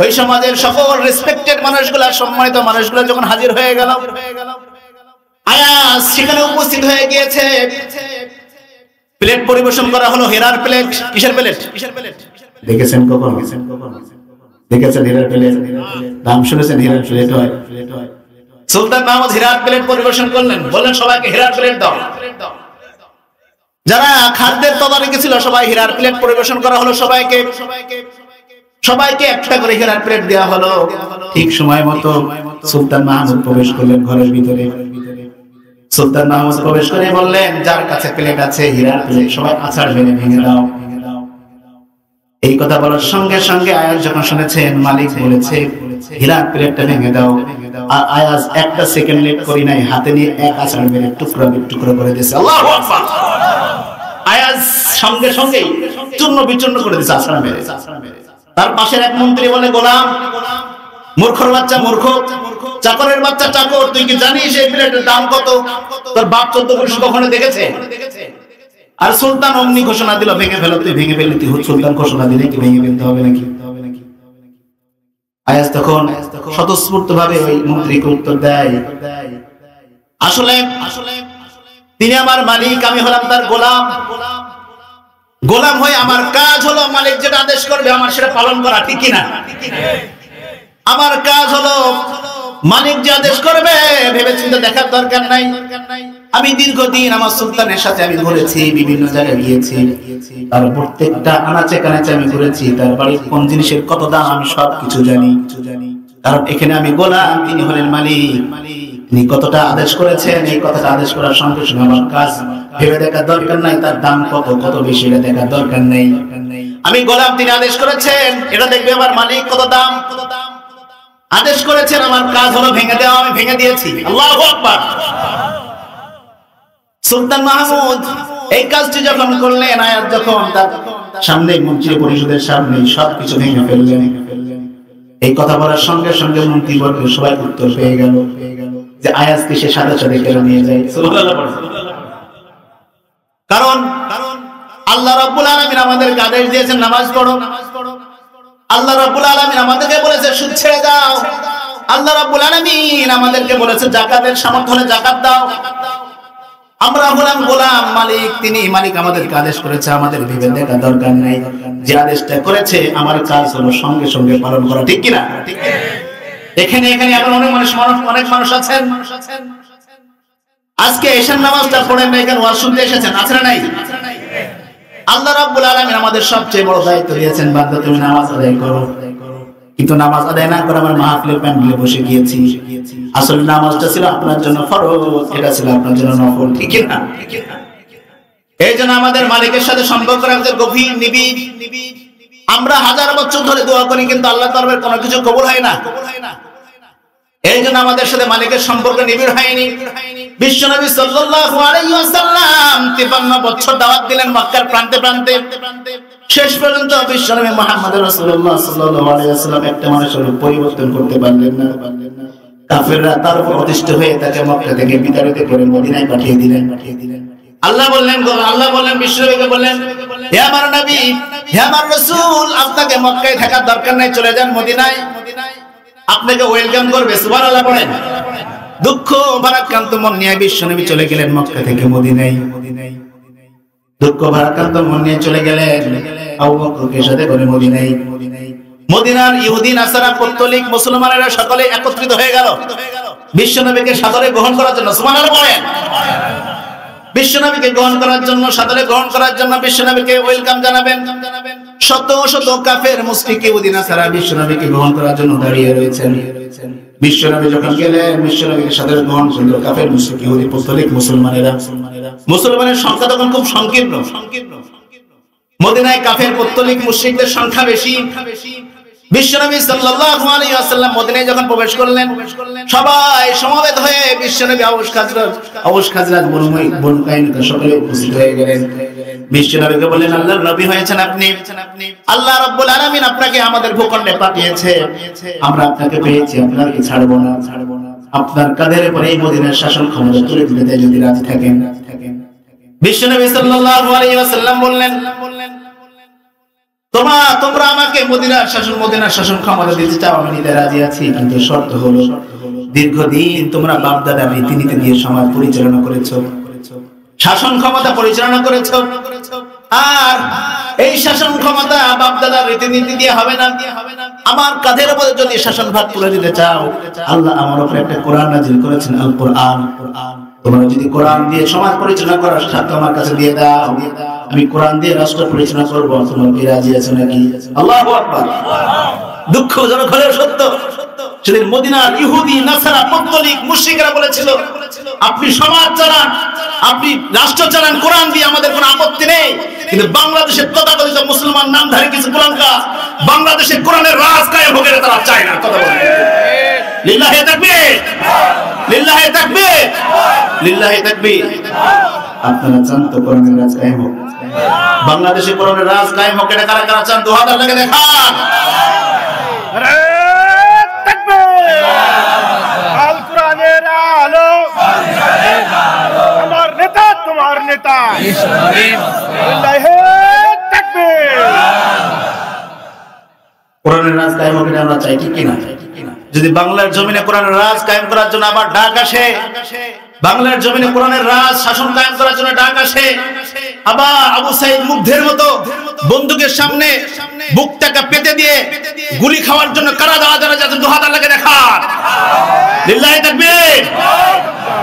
ওই সমাজের সকল রেসপেক্টেড মানুষগুলা, সম্মানিত মানুষগুলা যখন হাজির হয়ে গেল, আয়াজ সেখানে উপস্থিত হয়ে গিয়েছে। প্লেট পরিবেশন করা হলো, হীরার প্লেট। কিসের প্লেট? দেখেছেন কখন? দেখেছেন হীরার প্লেট? নাম শুনেছেন? হীরার প্লেট হয়। সুলতান মাহমুদ হীরার প্লেট পরিবেশন করলেন, বললেন সবাইকে হীরার প্লেট দাও। যারা খাদ্যের তদারকি ছিল সবাই হীরার প্লেট পরিবেশন করা হলো। সবাইকে একটা করে হীরার প্লেট দেওয়া হলো। ঠিক সময় মতো সুলতান মাহমুদ প্রবেশ করলেন ঘরের ভিতরে। সুলতান মাহমুদ প্রবেশ করে বললেন যার কাছে প্লেট আছে হীরার প্লেট, সবাই আছাড় মেরে ভেঙে দাও। এই কথা বলার সঙ্গে সঙ্গে আয়াজ যখন শুনেছেন মালিক বলেছে হীরার প্লেটটা ভেঙে দাও, আর আয়াজ একটা সেকেন্ড লেট করি নাই, হাতে নিয়ে এক আছাড় মেরে টুকরো করে দিয়েছে। আল্লাহু আকবার। আয়াজ সঙ্গে সঙ্গেই চূর্ণ বিচূর্ণ করে দিয়েছে আছাড় মেরে। তার পাশের এক মন্ত্রী বলে গোলাম, মূর্খর বাচ্চা মূর্খ, চাকরের বাচ্চা চাকর, তুই কি জানিস এই প্লেটের দাম কত? তোর বাপ 14 পুরুষ কখনো দেখেছে? আর সুলতান অমনি ঘোষণা দিল ভেঙে ফেলো। তুই ভেঙে ফেললি, তুই সুলতান ঘোষণা দিলে কি ভেঙে ফেলতে হবে নাকি? আয়াজ তখন স্বতঃস্ফূর্ত ভাবে ওই মন্ত্রীকে উত্তর দেয়, আসলে তিনি আমার মালিক, আমি হলাম তার গোলাম। গোলাম হয়ে আমার কাজ হলো মালিক যেটা আদেশ করবে আমার সেটা পালন করা, ঠিক কিনা? আমার কাজ হলো মালিক যে আদেশ করবে ভেবে চিন্তে দেখার দরকার নাই। আমি দীর্ঘদিন আমার সুলতানের সাথে আমি ঘুরেছি, বিভিন্ন জায়গায় গিয়েছি, তার প্রত্যেকটা আনাচে কানাচে আমি ঘুরেছি, তার বাড়ির কোন জিনিসের কত দাম আমি সব কিছু জানি। কারণ এখানে আমি গোলাম, তিনি হলেন মালিক। তিনি কতটা আদেশ করেছেন, এই কথাটা আদেশ করার সঙ্গে সঙ্গে আমার কাজ ভেবে দেখার দরকার নাই, তার দাম কত বেশি এটা দেখার দরকার নেই। আমি গোলাম, তিনি আদেশ করেছেন এটা দেখবে আমার মালিক কত দাম আদেশ করেছেন, আমার কাজ হলো ভেঙে দেওয়া, আমি ভেঙে দিয়েছি। আল্লাহু আকবার। সুলতান মাহমুদ এই কাজটি যখন করলেন, আয়াত যখন তার সামনে মন্ত্রী পরিষদের সামনে সবকিছু ভেঙে ফেললেন, এই কথা বলার সঙ্গে সঙ্গে মন্ত্রীবর্গ সবাই উত্তর পেয়ে গেল যে আয়াতকে সে সাথে সাথে কেড়ে নিয়ে যায়। সুবহানাল্লাহ। কারণ আল্লাহ রাব্বুল আলামিন আমাদেরকে আদেশ দিয়েছেন নামাজ পড়ো। আল্লাহ রাব্বুল আলামিন আমাদেরকে বলেছে সুদ ছেড়ে দাও। আল্লাহ রাব্বুল আলামিন আমাদেরকে বলেছে যাকাতের সামর্থ্য হলে যাকাত দাও। আমরা হলাম গোলাম, মালিক তিনি মালিক আমাদেরকে আদেশ করেছে, আমাদের বিবেক দেখা দরকার নেই। যে আদেশটা করেছে আমার কাজ হলো সঙ্গে সঙ্গে পালন করা, ঠিক কি না? এখানে এখন অনেক মানুষ আছেন আজকে এশার নামাজটা পড়েন না, এখানে ওয়াজ শুনতে এসেছেন, আছে না নাই? আল্লাহ রাব্বুল আলামিন আমাদের সবচেয়ে বড় দায়িত্ব দিয়েছেন, বান্দা তুমি নামাজ আদায় করো। কিন্তু নামাজ আদায় না করে আমরা মাহফিলের প্যান্ডেলে বসে গিয়েছি। আসলে নামাজটা ছিল আপনার জন্য ফরজ, এটা ছিল আপনার জন্য নফল, ঠিক না? এই জন্য আমাদের মালিকের সাথে সম্পর্ক রাখতে গভীর নিবিড়। আমরা হাজার বছর ধরে দোয়া করি কিন্তু আল্লাহর দরবারে কোনো কিছু কবুল হয় না। এই জন্য আমাদের সাথে মালিকের সম্পর্ক নিবিড় হয়নি। বিশ্বনবী সাল্লাল্লাহু আলাইহি ওয়াসাল্লাম 53 বছর দাওয়াত দিলেন মক্কার প্রান্তে প্রান্তে। শেষ পর্যন্ত বিশ্বনবী মুহাম্মদ রাসূলুল্লাহ সাল্লাল্লাহু আলাইহি ওয়াসাল্লাম একটা মানুষের পরিবর্তন করতে পারলেন না। কাফেররা তার উপর অতিষ্ঠ হয়ে তাকে মক্কা থেকে বিতাড়িত করে মদিনায় পাঠিয়ে দিলেন। আল্লাহ বললেন বিশ্বনবীকে বললেন, হে আমার নবী, হে আমার রাসূল, আপনাকে মক্কায় থাকার দরকার নাই, চলে যান মদিনায়, আপনাকে ওয়েলকাম করবে। সুবহানাল্লাহ পড়েন। দুঃখ ভারাক্রান্ত মন নিয়ে বিশ্বনবী চলে গেলেন মক্কা থেকে মদিনায়। দুঃখ ভারাক্রান্ত মন নিয়ে চলে গেলেন আবু বকরকে সাথে করে মদিনায়। মদিনার ইহুদি নাসারা পৌত্তলিক মুসলমানেরা সকলে একত্রিত হয়ে গেল বিশ্বনবীকে সাদরে গ্রহণ করার জন্য। সুবহানাল্লাহ পড়েন। বিশ্বনবীকে গ্রহণ করার জন্য, সাদরে গ্রহণ করার জন্য, বিশ্বনবীকে ওয়েলকাম জানাবেন। শত শত কাফের মুশরিক ইহুদি নাসারা বিশ্বনবীকে গ্রহণ করার জন্য দাঁড়িয়ে রয়েছেন। বিশ্বনবী যখন গেলেন, বিশ্বনবীকে সাদরে গ্রহণ করল কাফের মুশরিক ইহুদি পৌত্তলিক মুসলমানেরা। মুসলমানের সংখ্যা তখন খুব সংকীর্ণ। মদিনায় কাফের পৌত্তলিক মুশরিকদের সংখ্যা বেশি। বিশ্বনবী সাল্লাল্লাহু আলাইহি ওয়াসাল্লাম মদিনায় যখন প্রবেশ করলেন, সবাই সমবেত হয়ে বিশ্বনবী আওস খাজরাজ বনু কাইনুকা সকলে উপস্থিত হয়ে গেলেন। বিশ্বনবীকে বললেন, আল্লাহর নবী হয়েছেন আপনি, আল্লাহ রাব্বুল আলামিন আপনাকে আমাদের ভূখণ্ডে পাঠিয়েছে, আমরা আপনাকে পেয়েছি, আপনাকে ছাড়বো না। আপনার কাঁধের উপরে এই মদিনার শাসন ক্ষমতা তুলে দিতে যদি রাজি থাকেন। বিশ্বনবী সাল্লাল্লাহু আলাইহি ওয়াসাল্লাম বললেন, তোমরা আমাকে মদিনার শাসন ক্ষমতা দিতে চাও, আমি নিতে রাজি আছি, কিন্তু শর্ত হলো দীর্ঘদিন তোমরা বাপদাদার রীতিনীতি দিয়ে সমাজ পরিচালনা করেছো, শাসন ক্ষমতা পরিচালনা করেছো, আর এই শাসন ক্ষমতা বাপদাদার রীতিনীতি দিয়ে হবে না। আমার কাঁধের উপরে যদি শাসন ভাগ তুলে দিতে চাও, আল্লাহ আমার উপরে একটা কোরআন নাযিল করেছেন, আল কোরআন। তোমরা যদি কোরআন দিয়ে সমাজ পরিচালনা করার সাথে আমার কাছে দিয়ে দাও, আমি কোরআন দিয়ে রাষ্ট্র পরিচালনা করবো, তোমরা কি রাজি আছো নাকি? আল্লাহু আকবার। দুঃখজনক হলেও সত্য, সেদিন মদিনার ইহুদি নাসারা পৌত্তলিক মুশরিকরা বলেছিল, আপনি সমাজ চালান, আপনি রাষ্ট্র চালান কোরআন দিয়ে, আমাদের কোনো আপত্তি নেই, কিন্তু বাংলাদেশের তথাকথিত মুসলমান নামধারী কিছু কুলাঙ্গার বাংলাদেশে কোরআনের রাজ কায়েম হোক তারা চায় না। কথা বলেন লিল্লাহি তাকবীর, লিল্লাহি তাকবীর, লিল্লাহি তাকবীর। আপনারা চান তো কোরআনের রাজ কায়েম হোক, বাংলাদেশে কোরআনের রাজ কায়েম হোক, এটা কারা কারা চান? 2000 লাগে দেখান। আরে তাকবীর, আল কোরআনের আলো, আমার নেতা তোমার নেতা, লিল্লাহি তাকবীর। কোরআনের রাজ কায়েম হোক এটা আমরা চাই, ঠিক কিনা? যদি বাংলার জমিনে কোরআনের রাজ কায়েম করার জন্য আবার ডাক আসে, বাংলার জমিনে কোরআনের রাজ শাসন কায়েম করার জন্য ডাক আসে, আবার আবু সাইদ মুগ্ধের মতো বন্দুকের সামনে বুকটাকে পেতে দিয়ে গুলি খাওয়ার জন্য কারা দাওয়া যারা যাচ্ছে 2000 লাগে দেখা। লিল্লাহি তাকবীর,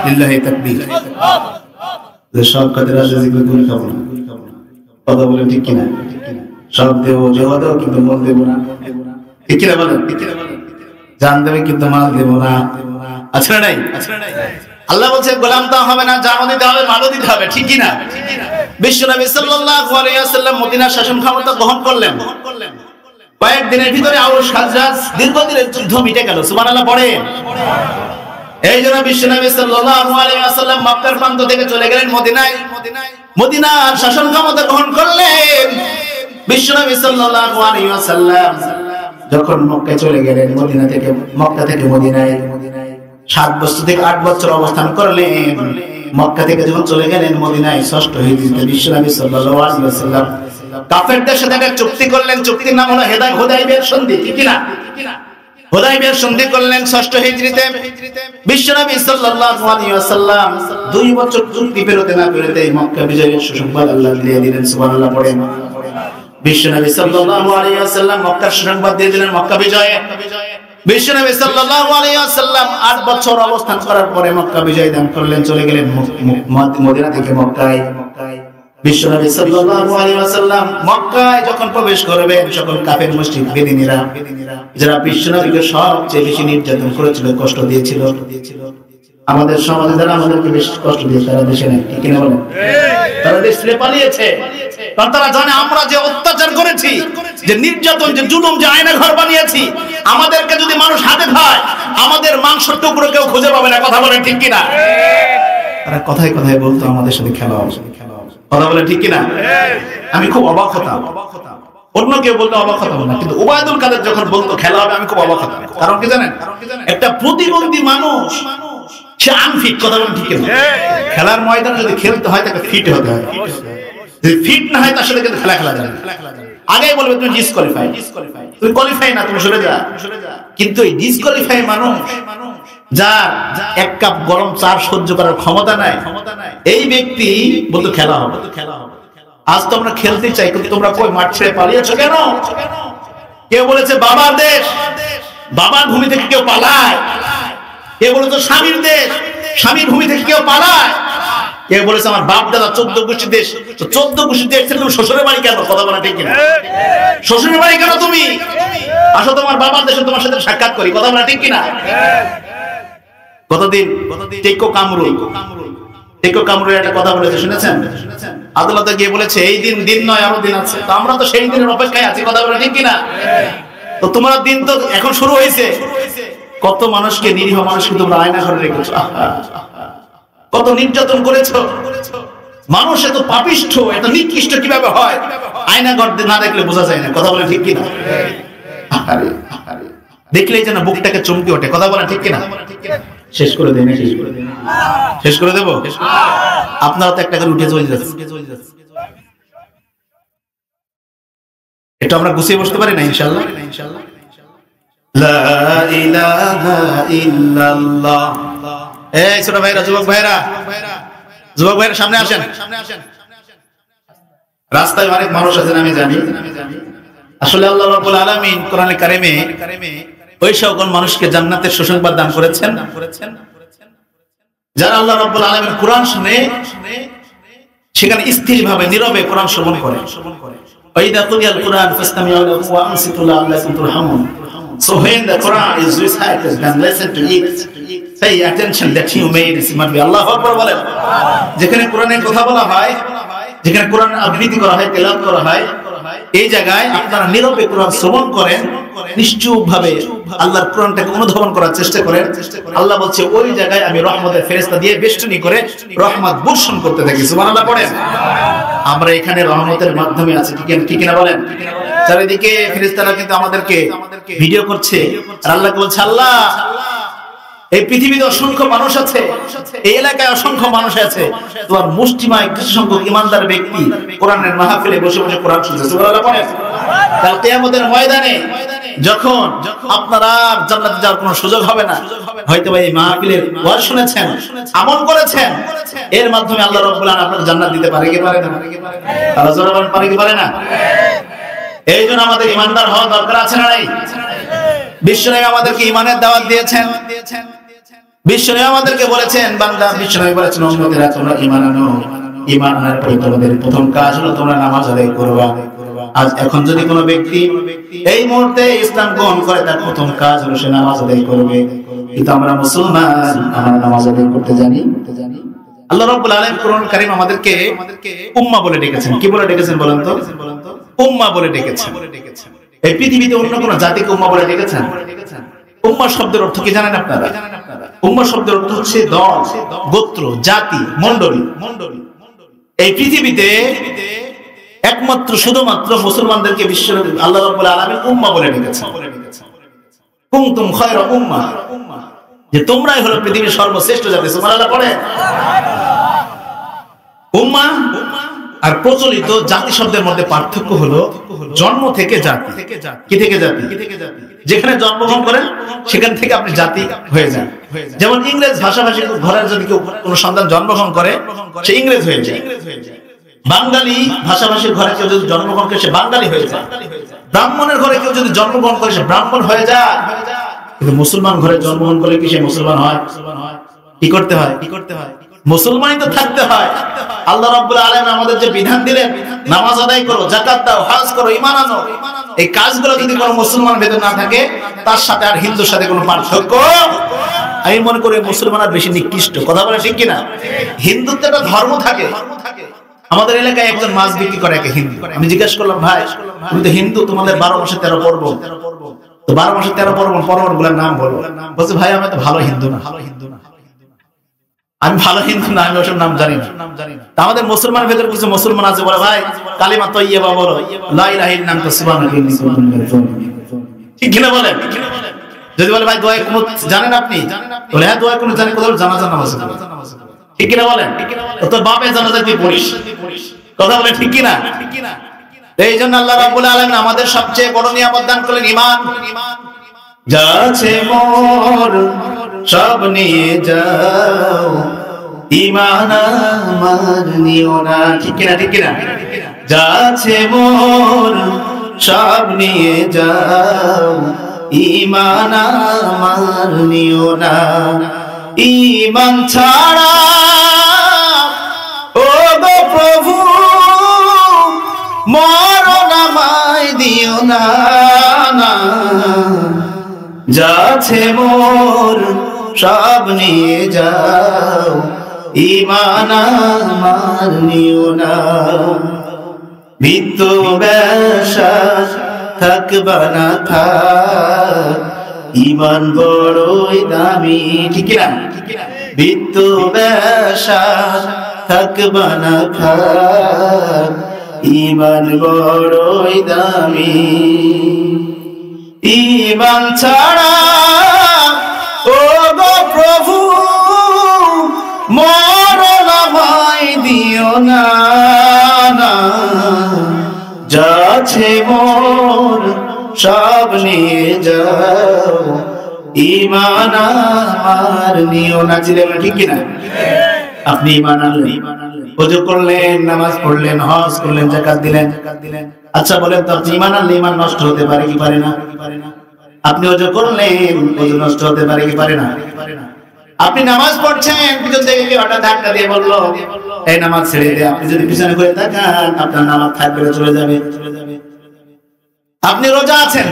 লিল্লাহি তাকবীর। সব কাদের রাজনীতি গুলি খাবো না, কথা বলেন ঠিক কিনা? সব দেব জবাব দেব কিন্তু মন দেব না, ঠিক কিনা বলেন? জান দেবে কিন্তু মাল দেব না, আছে না নাই? আল্লাহ বলছে গোলাম তা হবে না, জানও দিতে হবে, মালও দিতে হবে, ঠিক কিনা? বিশ্বনবী সাল্লাল্লাহু আলাইহি ওয়াসাল্লাম মদিনার শাসন ক্ষমতা গ্রহণ করলেন। কয়েকদিনের ভিতরে আওস খাজরাজ দীর্ঘদিনের যুদ্ধ মিটে গেল। সুবহানাল্লাহ পড়েন। এই জন্য বিশ্বনবী সাল্লাল্লাহু আলাইহি ওয়াসাল্লাম মক্কার প্রান্ত থেকে চলে গেলেন মদিনায়, মদিনার শাসন ক্ষমতা গ্রহণ করলেন। বিশ্বনবী সাল্লাল্লাহু আলাইহি ওয়াসাল্লাম যখন মক্কায় চলে গেলেন, মক্কা থেকে মদিনায় 7 বছর থেকে 8 বছর অবস্থান করলেন। মক্কা থেকে যখন চলে গেলেন মদিনায় 6ষ্ঠ হিজরিতে বিশ্বনবী সাল্লাল্লাহু আলাইহি ওয়াসাল্লাম কাফেরদের সাথে একটা চুক্তি করলেন, চুক্তির নাম হলো হুদাইবিয়ার সন্ধি, ঠিক না? হুদাইবিয়ার সন্ধি করলেন 6ষ্ঠ হিজরিতে। বিশ্বনবী সাল্লাল্লাহু আলাইহি ওয়াসাল্লাম 2 বছর চুক্তি পেরোতে না পেরোতে মক্কা বিজয়ের সুসংবাদ আল্লাহ দিয়ে দিলেন। সুবহানাল্লাহ পড়েন। বিশ্বনবী সাল্লাল্লাহু আলাইহি ওয়াসাল্লাম মক্কার সুসংবাদ দিয়ে দিলেন মক্কা বিজয়ে। বিশ্বনবী সাল্লাল্লাহু আলাইহি ওয়াসাল্লাম 8 বছর অবস্থান করার পরে মক্কা বিজয় দান করলেন, চলে গেলেন মদিনা থেকে মক্কায়। বিশ্বনবী সাল্লাল্লাহু আলাইহি ওয়াসাল্লাম মক্কায় যখন প্রবেশ করবেন, সকল কাফের মুশরিক বেদিনীরা যারা বিশ্বনবীকে সবচেয়ে বেশি নির্যাতন করেছিল, কষ্ট দিয়েছিল, আমাদের সমাজে যারা আমাদেরকে বেশি কষ্ট দিয়েছে তারা দেশে নেই, ঠিক না বলেন? তারা দেশ ছেড়ে পালিয়েছে, কারণ তারা জানে আমরা যে অত্যাচার করেছি, যে নির্যাতন, যে জুলুম, যে আয়না ঘর বানিয়েছি, আমাদেরকে যদি মানুষ হাতে খায় আমাদের মাংসের টুকরো কেউ খুঁজে পাবে না। কথা বলেন ঠিক কিনা? তারা কথায় কথায় বলতো আমাদের সাথে খেলা হবে, কথা বলেন ঠিক কিনা? আমি খুব অবাক হতাম, অন্য কেউ বলতে অবাক হতাম না, কিন্তু ওবায়দুল কাদের যখন বলতো খেলা হবে আমি খুব অবাক হতাম। কারণ কি জানেন? একটা প্রতিবন্ধী মানুষ সে আনফিট, কথা বলেন ঠিক কিনা? খেলার ময়দানে যদি খেলতে হয় তাকে ফিট হতে হয়, যদি ফিট না হয় তার সাথে কিন্তু খেলা যাবে না। আগেই বলবে তুমি ডিসকোয়ালিফাই, তুমি কোয়ালিফাই না, তুমি সরে যা। কিন্তু এই ডিসকোয়ালিফাই মানুষ, যার 1 কাপ গরম চা সহ্য করার ক্ষমতা নাই, এই ব্যক্তি বলতো খেলা হবে। আজ তো আমরা খেলতে চাই, কিন্তু তোমরা কই মাঠ ছেড়ে পালিয়েছো কেন? কেউ বলেছে বাবার দেশ, বাবার ভূমি থেকে কেউ পালায়। কেউ বলেছে স্বামীর দেশ, স্বামীর ভূমি থেকে কেউ পালায়। কেউ বলেছে আমার বাপ দাদা 14 গোষ্ঠীর দেশ, তো 14 গোষ্ঠীর দেশ থেকে তুমি শ্বশুরের বাড়ি কেন? কথা বলা ঠিক কিনা? শ্বশুরের বাড়ি কেন তুমি? আসো তোমার বাবার দেশে তোমার সাথে সাক্ষাৎ করি, কথা বলা ঠিক কিনা? কতদিন টেকো কামরুল একটা কথা বলেছে, শুনেছেন? আদালতে গিয়ে বলেছে এই দিন নয় আরো দিন আছে, তো আমরা তো সেই দিনের অপেক্ষায় আছি, কথা বলা ঠিক কিনা? তো তোমার দিন তো এখন শুরু হয়েছে। কত মানুষকে, নিরীহ মানুষকে তোমরা আয়না ঘরে রেখেছো, কত নির্যাতন করেছো। মানুষ এত পাপিষ্ঠ, এত নিকৃষ্ট কিভাবে হয় আয়না ঘর না দেখলে বোঝা যায় না, কথা বলা ঠিক কিনা? দেখলেই যেন বুকটাকে চমকে ওঠে, কথা বলা ঠিক কিনা? শেষ করে দেন, শেষ করে দেবো। আপনারা তো একটা করে উঠে চলে যাচ্ছে, এটা আমরা গুছিয়ে বসতে পারি না ইনশাআল্লাহ। লা ইলাহা ইল্লাল্লাহ। এই ছোট ভাইরা, যুবক ভাইরা সামনে আসেন। রাস্তায় অনেক মানুষ আছেন আমি জানি, আসলে আল্লাহ রাব্বুল আলামিন কোরআনে কারিমে ওই সকল মানুষকে জান্নাতের সুসংবাদ দান করেছেন যারা আল্লাহ রাব্বুল আলামিন কোরআন শুনে সেখানে স্থিরভাবে নীরবে কোরআন শ্রবণ করে। ওয়াইদা কুরিয়াল কুরআন ফাসতামিউ লাহু ওয়া আনসিতু লাআল্লাকুম তুরহামুন। So when the Quran is recited, then listen to it. Pay attention that you may receive. Allahu Akbar বলেন। যেখানে কোরআনের কথা বলা হয়, যেখানে কোরআন আবৃত্তি করা হয়, তেলাওয়াত করা হয়, এই জায়গায় আপনারা নীরবে কোরআন শ্রবণ করেন, নিশ্চুপভাবে আল্লাহর কোরআনটাকে অনুধাবন করার চেষ্টা করেন। আল্লাহ বলছে ওই জায়গায় আমি রহমতের ফেরেশতা দিয়ে বেষ্টনী করে রহমত বর্ষণ করতে থাকি। সুবহানাল্লাহ পড়েন। আমরা এখানে রহমতের মাধ্যমে আছি, ঠিক না বলেন? চারিদিকে ফেরেশতারা কিন্তু আমাদেরকে ভিডিও করছে, আর আল্লাহকে বলছে আল্লাহ এই পৃথিবীতে অসংখ্য মানুষ আছে, এই এলাকায় অসংখ্য মানুষ আছে, তোমার মুষ্টিমায় কিছু সংখ্যক ইমানদার ব্যক্তি কোরআনের মাহফিলে বসে বসে কোরআন শুনছে। সুবহানাল্লাহ পড়েন। কাল কিয়ামতের ময়দানে যখন আপনারা জান্নাতে যাওয়ার কোনো সুযোগ হবে না, হয়তো এই মাহফিলের ওয়াজ শুনেছেন, আমল করেছেন, এর মাধ্যমে আল্লাহ রাব্বুল আলামিন আপনাকে জান্নাত দিতে পারে কি পারে না? তারা জোরে বলেন পারে কি পারে না? এই জন্য আমাদের ইমানদার হওয়া দরকার আছে না নাই? বিশ্বনবী আমাদেরকে ইমানের দাওয়াত দিয়েছেন, বিশ্বনবী আমাদেরকে বলেছেন, বান্দা বিশ্বনবী বলেছেন উম্মতেরা তোমরা ঈমান আনো, ঈমান আনার পরে তোমাদের প্রথম কাজ হলো তোমরা নামাজ আদায় করবা। আজ এখন যদি কোনো ব্যক্তি এই মুহূর্তে ইসলাম গ্রহণ করে, তার প্রথম কাজ হলো সে নামাজ আদায় করবে। কিন্তু আমরা মুসলমান, আমরা নামাজ আদায় করতে জানি? আল্লাহ রাব্বুল আলামিন কোরআন কারীম আমাদেরকে উম্মাহ বলে ডেকেছেন। কি বলে ডেকেছেন বলেন তো? উম্মাহ বলে ডেকেছেন। এই পৃথিবীতে অন্য কোন জাতিকে উম্মাহ বলে ডেকেছেন? উম্মাহ শব্দের অর্থ কি জানেন আপনারা? উম্মাহ শব্দের অর্থ হচ্ছে দল, গোত্র, জাতি, মণ্ডলী। এই পৃথিবীতে একমাত্র শুধুমাত্র মুসলমানদেরকে বিশ্ব আল্লাহ রাব্বুল আলামিন উম্মাহ বলে ডেকেছেন। কুনতুম খায়রা উম্মাহ, যে তোমরাই হলো পৃথিবীর সর্বশ্রেষ্ঠ জাতি। সুবহানাল্লাহ পড়ে। উম্মাহ আর প্রচলিত জাতি শব্দের মধ্যে পার্থক্য হলো জন্ম থেকে জাতি। কি থেকে জাতি? যেখানে জন্মগ্রহণ করেন সেখান থেকে আপনি জাতি হয়ে যান। যেমন ইংরেজ ভাষাভাষী ঘরের যদি কেউ কোনো সন্তান জন্মগ্রহণ করে সে ইংরেজ হয়ে যায়। বাঙালি ভাষাভাষীর ঘরে কেউ যদি জন্মগ্রহণ করে সে বাঙালি হয়ে যায়। ব্রাহ্মণের ঘরে কেউ যদি জন্মগ্রহণ করে সে ব্রাহ্মণ হয়ে যায়। কিন্তু মুসলমান ঘরে জন্মগ্রহণ করলে কি সে মুসলমান হয়? কি করতে হয়? মুসলমানই তো থাকতে হয়। আল্লাহ রাব্বুল আলামিন আমাদের যে বিধান দিলেন, নামাজ আদায় করো, যাকাত দাও, হজ করো, ঈমান আনো, এই কাজগুলো যদি কোনো মুসলমান ভেতর না থাকে তার সাথে আর হিন্দুর সাথে কোনো পার্থক্য। আমি মনে করি মুসলমান আর বেশি নিকৃষ্ট। কথা বলে ঠিক কিনা? হিন্দুত্ব একটা ধর্ম থাকে। আমাদের এলাকায় একজন মাছ বিক্রি করে একে হিন্দু। আমি জিজ্ঞেস করলাম, ভাই তুমি তো হিন্দু, তোমাদের 12 মাসে 13 পর্বণ, তো 12 মাসে 13 পর্বণ গুলোর নাম বলো। বলছে, ভাই আমি তো ভালো হিন্দু না। আমি ভালো হিন্দু না, আমি ওসব নাম জানি না। আমাদের মুসলমানের ভেতরে কিছু মুসলমান আছে বলে, ভাই কালিমা তাইয়্যিবা বলো, লা ইলাহা ইল্লাল্লাহ সুবহানাকা ইন্নী কুনতু মিনাজ জালিমিন। ঠিক কিনা বলেন? যদি বলে ভাই দোয়া কুনুত জানেন আপনি, বলে হ্যাঁ দোয়া কুনুত জানি, কোথাও জানাজা নামাজ পড়ি। ঠিক কিনা বলেন? তোর বাপের জানাজা তুই পড়িস। কথা বলে ঠিক কিনা? এই জন্য আল্লাহ রাব্বুল আলামিন আমাদের সবচেয়ে বড় নিয়ামত দান করলেন ঈমান। যাচ্ছে মোর সব নিয়ে যাও, ঈমান আমার নিও না। ঠিক কিনা? ঠিক কিনা? যাচ্ছে মোর সব নিয়ে যাও, ঈমান আমার নিও না। ঈমান ছাড়া ও গো প্রভু মরণ আমায় দিও না। যাচ্ছে মোর সব নিয়ে যাও, ঈমান আমার নিও না। বিদ্যু বেশা থাকবা না থাক, ঈমান বড়ই দামি। ঠিক না? বিদ্যু বেশা থাকবা না থাক, ঈমান বড়ই দামি। ঈমান ছাড়া ও গো প্রভু মরণ আমায় দিও না। যাচ্ছে মোর সব নিয়ে যাও, ঈমান আমার নিও না। ঠিক কিনা? আপনি ঈমান আনলেন, ওযু করলেন, নামাজ পড়লেন, হজ করলেন, যাকাত দিলেন। আচ্ছা বলেন তো, আপনি ঈমান আনলে ঈমান নষ্ট হতে পারে কি পারে না? আপনি ওযু করলেন, ওযু নষ্ট হতে পারে কি পারে না? আপনি নামাজ পড়ছেন, পিছন থেকে কেউ হঠাৎ ধাক্কা দিয়ে বলল এই নামাজ ছেড়ে দে। আপনি যদি পিছনে ঘুরে তাকান আপনার নামাজ থাকবে না, চলে যাবে। আপনি রোজা আছেন,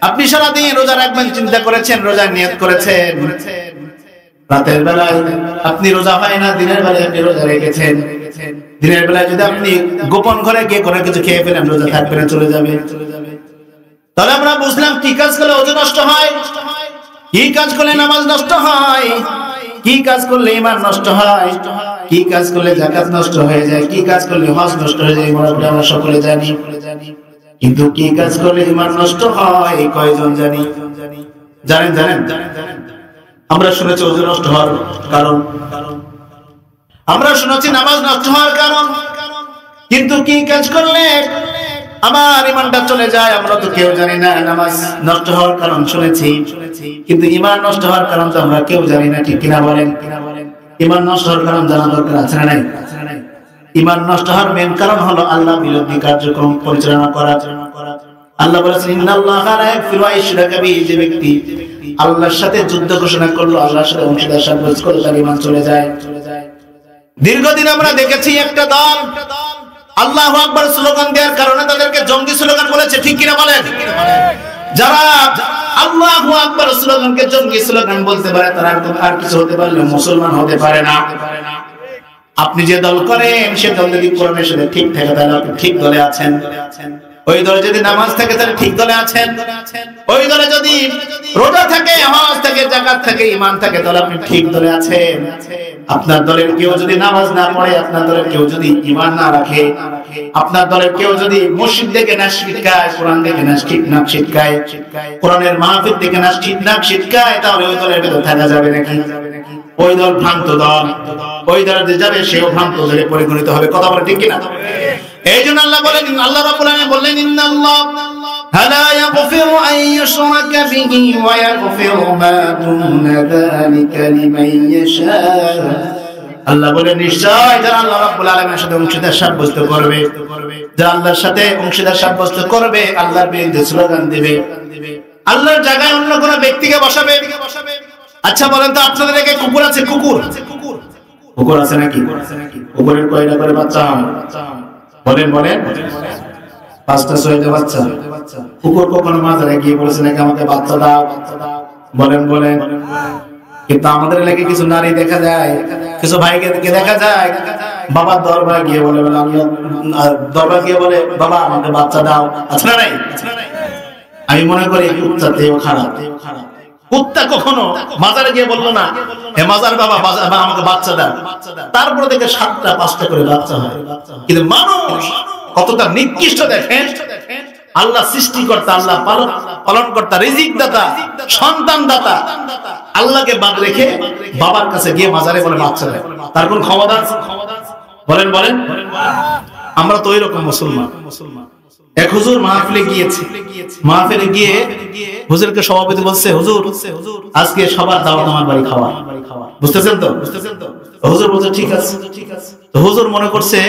আপনি সারাদিন রোজা রাখবেন চিন্তা করেছেন, রোজার নিয়ত করেছেন। রাতের বেলায় আপনি রোজা হয় না, দিনের বেলায় আপনি রোজা রেখেছেন। দিনের বেলায় যদি আপনি গোপন ঘরে গিয়ে কোনো কিছু খেয়ে ফেলেন, রোজা থাকবে না, চলে যাবে। তাহলে আমরা বুঝলাম কি কাজ করলে ওযু নষ্ট হয়, কি কাজ করলে নামাজ নষ্ট হয়, কি কাজ করলে ঈমান নষ্ট হয়, কি কাজ করলে যাকাত নষ্ট হয়ে যায়, কি কাজ করলে হজ নষ্ট হয়ে যায়, আমরা সকলে জানি। কিন্তু কি কাজ করলে ঈমান নষ্ট হয় কয়জন জানি? জানেন? আমরা শুনেছি ওযু নষ্ট হওয়ার কারণ, আমরা শুনেছি নামাজ নষ্ট হওয়ার কারণ, কিন্তু কি কাজ করলে আমার ঈমানটা চলে যায় আমরা তো কেউ জানি না। নামাজ নষ্ট হওয়ার কারণ শুনেছি, কিন্তু ঈমান নষ্ট হওয়ার কারণ তো আমরা কেউ জানি না। ঠিক কিনা বলেন? ঈমান নষ্ট হওয়ার কারণ জানা দরকার আছে না নাই? ঈমান নষ্ট হওয়ার মেন কারণ হলো আল্লাহ বিরোধী কার্যক্রম পরিচালনা করা। আল্লাহ বলেছেন ইন্নাল্লাহা লা ইয়াগফিরু আন ইউশরাকা বিহি, যে ব্যক্তি আল্লাহর সাথে যুদ্ধ ঘোষণা করলো, আল্লাহর সাথে অংশীদার সাব্যস্ত করলো, তার ঈমান চলে যায়। দীর্ঘদিন আমরা দেখেছি একটা দল আল্লাহু আকবার স্লোগান দেওয়ার কারণে তাদেরকে জঙ্গি স্লোগান বলেছে। ঠিক কিনা বলেন? যারা আল্লাহু আকবার স্লোগানকে জঙ্গি স্লোগান বলতে পারে তারা আর কিছু হতে পারলে মুসলমান হতে পারে না। আপনি যে দল করেন সে দল যদি কোরআনের সাথে ঠিক থাকে তাহলে আপনি ঠিক দলে আছেন। ওই দলে যদি নামাজ থাকে তাহলে ঠিক দলে আছেন। ওই দলে যদি রোজা থাকে, হজ থাকে, যাকাত থাকে, ঈমান থাকে তাহলে আপনি ঠিক দলে আছেন। আপনার দলের কেউ যদি নামাজ না পড়ে, আপনার দলের কেউ যদি ঈমান না রাখে, আপনার দলের কেউ যদি মসজিদ থেকে না শিখায়, কোরআন থেকে না শিখায়, কোরআনের মাহফিল থেকে না শিখায়, তাহলে ওই দলের ভেতর থাকা যাবে নাকি? ওই দল ভ্রান্ত দল, ওই দলে যে যাবে সেও ভ্রান্ত দলে পরিগণিত হবে। কথা বলে ঠিক কিনা? এই জন্য আল্লাহ বলেন, আল্লাহ রাব্বুল আলামিন বললেন, ইন্নাল্লাহ লা ইয়াগফিরু আন ইউশরাকা বিহি ওয়া ইয়াগফিরু মা দুনা যালিকা লিমান ইয়াশা। আল্লাহ বলেন নিশ্চয় যারা আল্লাহ রাব্বুল আলামিনের সাথে অংশীদার সাব্যস্ত করবে, যারা আল্লাহর সাথে অংশীদার সাব্যস্ত করবে, আল্লাহর বিরুদ্ধে স্লোগান দিবে, আল্লাহর জায়গায় অন্য কোন ব্যক্তিকে বসাবে। আচ্ছা বলেন তো আপনাদের এলাকায় কুকুর আছে? কুকুর আছে নাকি? কুকুরের কয়টা করে বাচ্চা হয়? বলেন 5টা 6টা বাচ্চা। কুকুর কখনো মাজারে গিয়ে বলেছে নাকি আমাকে বাচ্চা দাও? বলেন। কিন্তু আমাদের এলাকায় কিছু নারী দেখা যায়, কিছু ভাইকে দেখা যায় বাবার দরবারে গিয়ে বলে বাবা আমাকে বাচ্চা দাও। আছে না নাই? আমি মনে করি কুত্তাতেও খারাপ। কুত্তা কখনো মাজারে গিয়ে বললো না হে মাজার বাবা আমাকে বাচ্চা দাও, তারপরে দেখে 7টা 5টা করে বাচ্চা হয়। কিন্তু মানুষ কতটা নিকৃষ্ট দেখেন। আল্লাহ সৃষ্টিকর্তা, আল্লাহ পালনকর্তা, রিজিক দাতা, সন্তান দাতা, আল্লাহকে বাদ রেখে বাবার কাছে গিয়ে মাজারে বলে বাচ্চা দেয়। তার কোন ক্ষমতা? বলেন। আমরা তো ওই রকম মুসলমান। এক হুজুর মাহফিলে গিয়েছে, মাহফিলে গিয়ে হুজুরকে সভাপতি বলছে, হুজুর আজকে সবার দাওয়াত আমার বাড়ি খাওয়া। বুঝতেছেন তো? হুজুর বলছে ঠিক আছে। তো হুজুর মনে করছে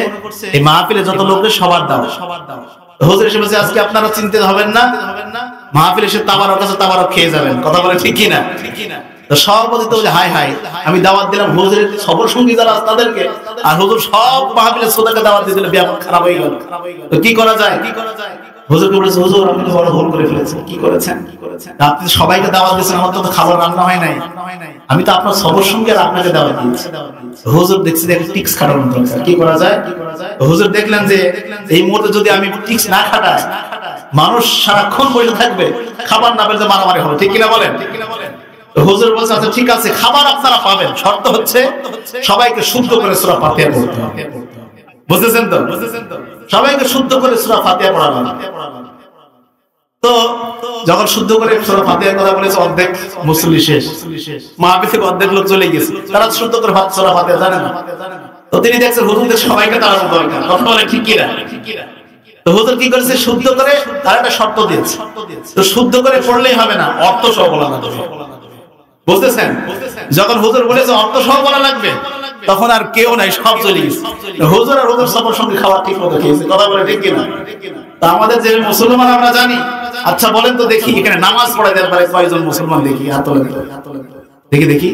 এই মাহফিলে যত লোকের সবার দাওয়াত। হুজুর এসে বলছে আজকে আপনারা চিন্তা হবেন না, মাহফিলে এসে তাবারক আছে, তাবারক খেয়ে যাবেন। কথা বলে ঠিক কি না? তো সভাপতি তো বলে হাই আমি দাওয়াত দিলাম হুজুরের সবর সঙ্গী যারা তাদেরকে, আর হুজুর সব মাহফিলের শ্রোতাকে দাওয়াত দিয়ে দিলে ব্যাপার খারাপ হয়ে গেল। তো কি করা যায়? হুজুরকে বলেছে হুজুর আপনি তো বড় ভুল করে ফেলেছেন। কি করেছেন? আপনি সবাইকে দাওয়াত দিয়েছেন, আমার তো খাবার রান্না হয় নাই, আমি তো আপনার সবর সঙ্গে আপনাকে দাওয়াত দিয়েছি। হুজুর দেখছি টিক্স খাটানোর দরকার। কি করা যায়? হুজুর দেখলেন যে এই মুহূর্তে যদি আমি টিক্স না খাটাই মানুষ সারাক্ষণ বসে থাকবে, খাবার না পেলে মারামারি হবে। ঠিক কিনা বলেন? হুজুর বলছে আচ্ছা ঠিক আছে, খাবার আপনারা পাবেন, শর্ত হচ্ছে সবাইকে শুদ্ধ করে সূরা ফাতিহা পড়তে হবে। বুঝতেছেন তো? সবাইকে শুদ্ধ করে সূরা ফাতিহা পড়াবেন। তো যখন শুদ্ধ করে সূরা ফাতিহার কথা বলেছে, অর্ধেক মুসল্লি শেষ, মাহফিল থেকে অর্ধেক লোক চলে গেছে, তারা শুদ্ধ করে সূরা ফাতিহা জানে না। তো তিনি দেখছেন হুজুরদের সবাইকে তাড়ানো দরকার। কথা বলে ঠিক কিনা? তো হুজুর কি করেছে? শুদ্ধ করে তার একটা শর্ত দিয়েছে। তো শুদ্ধ করে পড়লেই হবে না, অর্থ সহ বলা লাগবে। বুঝতেছেন? যখন হুজুর বলেছে অর্থ সহ বলা লাগবে, তখন আর কেউ নাই, সব চলে গেছে। হুজুর আর হুজুর সবার সঙ্গে খাওয়া ঠিক মতো খেয়েছে। কথা বলে ঠিক কিনা? তা আমাদের যে মুসলমান আমরা জানি। আচ্ছা বলেন তো দেখি এখানে নামাজ পড়াতে পারে কয়জন মুসলমান? দেখি হাত তোলেন। দেখি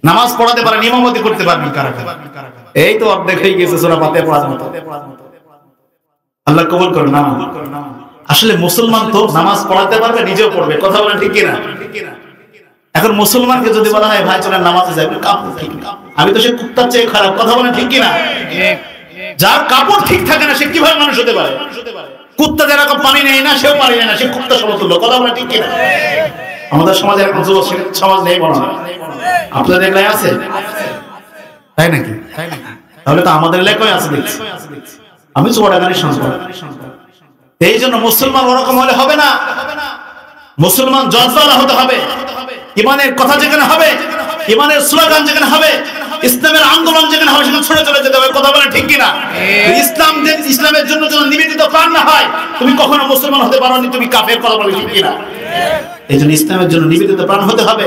নামাজ পড়াতে পারেন, ইমামতি করতে পারবেন কারা? এই তো অর্ধেক হয়ে গেছে সূরা ফাতিহা পড়ার মতো। আল্লাহ কবুল করুন। আসলে মুসলমান তো নামাজ পড়াতে পারবে, নিজেও পড়বে। কথা বলেন ঠিক কিনা? এখন মুসলমানকে যদি বলা হয় ভাই চলেন নামাজে যাবে, কাপড় ঠিক না, আমি তো সে কুত্তার চেয়ে খারাপ। কথা বলেন ঠিক কিনা? যার কাপড় ঠিক থাকে না সে কিভাবে মানুষ হতে পারে? কুত্তা যেরকম পানি নেয় না সেও পানি নেয় না, সে কুত্তা সমতুল্য। কথা বলেন ঠিক কিনা? আমাদের সমাজে এরকম যুব সমাজ নেই মনে হয়। আপনাদের এলাকায় আছে? তাই নাকি? তাহলে তো আমাদের এলাকায় আছে দেখছি। আমি চোরাগানি সন্তান। এই জন্য মুসলমান ওরকম হলে হবে না। মুসলমান জজবালা হতে হবে। ইমানের কথা যেখানে হবে, ইমানের স্লোগান যেখানে হবে, ইসলামের আন্দোলন যেখানে হবে, সেখানে ছড়ে চলে যেতে হবে। কথা বলে ঠিক কিনা? ইসলামের জন্য যেন নিবেদিত প্রাণ না হয়, তুমি কখনো মুসলমান হতে পারো নি, তুমি কাফের। কথা বলে ঠিক কিনা? এই জন্য ইসলামের জন্য নিবেদিত প্রাণ হতে হবে।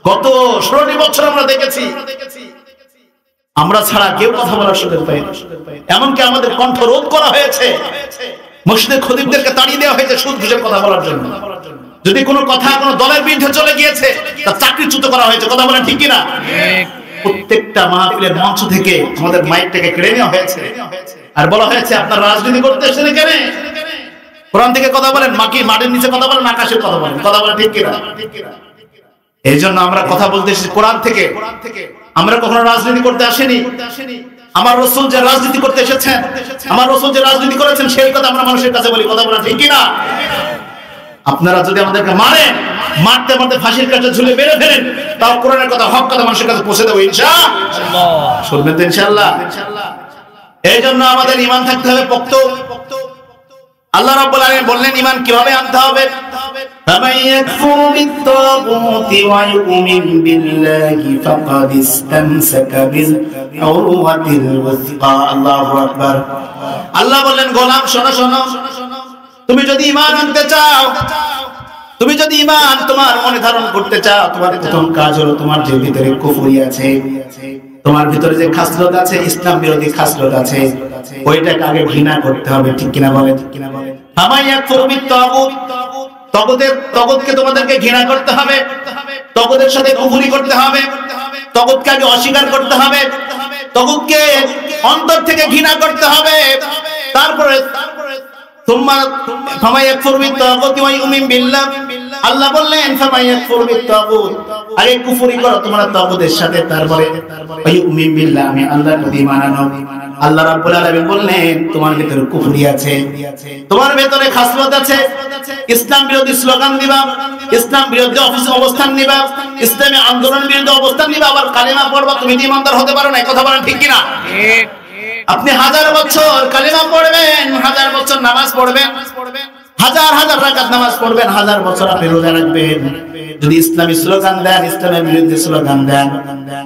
গত 16টি বছর আমরা দেখেছি আমরা ছাড়া কেউ কথা বলার সুযোগ পাই না। এমনকি আমাদের কণ্ঠ রোধ করা হয়েছে, মসজিদের খতিবদেরকে তাড়িয়ে দেওয়া হয়েছে সুদ ঘুষের কথা বলার জন্য। যদি কোনো কথা কোনো দলের বিরুদ্ধে চলে গিয়েছে তার চাকরিচ্যুত করা হয়েছে। কথা বলেন ঠিক কিনা? প্রত্যেকটা মাহফিলের মঞ্চ থেকে আমাদের মাইকটাকে কেড়ে নেওয়া হয়েছে, আর বলা হয়েছে আপনারা রাজনীতি করতে এসেছেন কেন? কোরআন থেকে কথা বলেন, মাটির নিচে কথা বলেন, আকাশের কথা বলেন। কথা বলেন ঠিক কিনা? এই জন্য আমরা কথা বলতে এসেছি কোরআন থেকে। আমরা কখনো রাজনীতি করতে আসেনি। আমার রাসূল যে রাজনীতি করতে এসেছেন, আমার রাসূল যে রাজনীতি করেছেন, সেই কথা আমরা মানুষের কাছে বলি। কথা বলেন ঠিক কিনা? আপনারা যদি আমাদেরকে মারেন, মারতে মারতে ফাঁসির কাছে ঝুলে মেরে ফেলেন, তাও কোরআনের কথা, হক কথা মানুষের কাছে পৌঁছে দেবো ইনশাআল্লাহ। শুনবেন তো ইনশাআল্লাহ? এই জন্য আমাদের ঈমান থাকতে হবে পোক্ত। আল্লাহ রাব্বুল আলামিন বললেন ঈমান কিভাবে আনতে হবে। فمن يكفر بالطاغوت ويؤمن بالله فقد استمسك بالعروة الوثقى الله أكبر আল্লাহ বললেন গোলাম শোনো শোনো তুমি যদি ঈমান আনতে চাও তুমি যদি ঈমান তোমার মনে ধারণ করতে চাও তোমার প্রথম কাজ হলো তোমার যে ভিতরে কুফরি আছে তোমার ভিতরে যে খাসলত আছে ইসলাম বিরোধী খাসলত আছে ওইটাকে আগে ঘৃণা করতে হবে ঠিক কিনা বলেন ফামান ইয়াকফুর বিত-তাগুত তাগুতকে তোমাদেরকে ঘৃণা করতে হবে তাগুতের সাথে কুফরি করতে হবে তাগুতকে আগে অস্বীকার করতে হবে তাগুতকে অন্তর থেকে ঘৃণা করতে হবে তারপরে ফামান ইয়াকফুর বিত-তাগুত ওয়া ইউমিন বিল্লাহ আল্লাহ বললেন ফামান ইয়াকফুর বিত-তাগুত আগে কুফরি করো তোমরা তাগুতের সাথে তারপরে ওয়া ইউমিন বিল্লাহ আমি আল্লাহর প্রতি ঈমান আনো আল্লাহ রাব্বুল আলামিন বললেন তোমার ভিতরে কুফরি আছে তোমার ভিতরে খাসলত আছে ইসলাম বিরোধী স্লোগান দিবা ইসলাম বিরোধী অফিসে অবস্থান নিবা ইসলামী আন্দোলন বিরোধী অবস্থান নিবা আবার কালেমা পড়বা তুমি ঈমানদার হতে পারো না কথা বলেন ঠিক কিনা ঠিক আপনি 1000 বছর কালেমা পড়বেন 1000 বছর নামাজ পড়বেন হাজার হাজার রাকাত নামাজ পড়বেন 1000 বছর আপনি রোজা রাখবেন যদি ইসলামী স্লোগান দেন ইসলামের বিরুদ্ধে স্লোগান দেন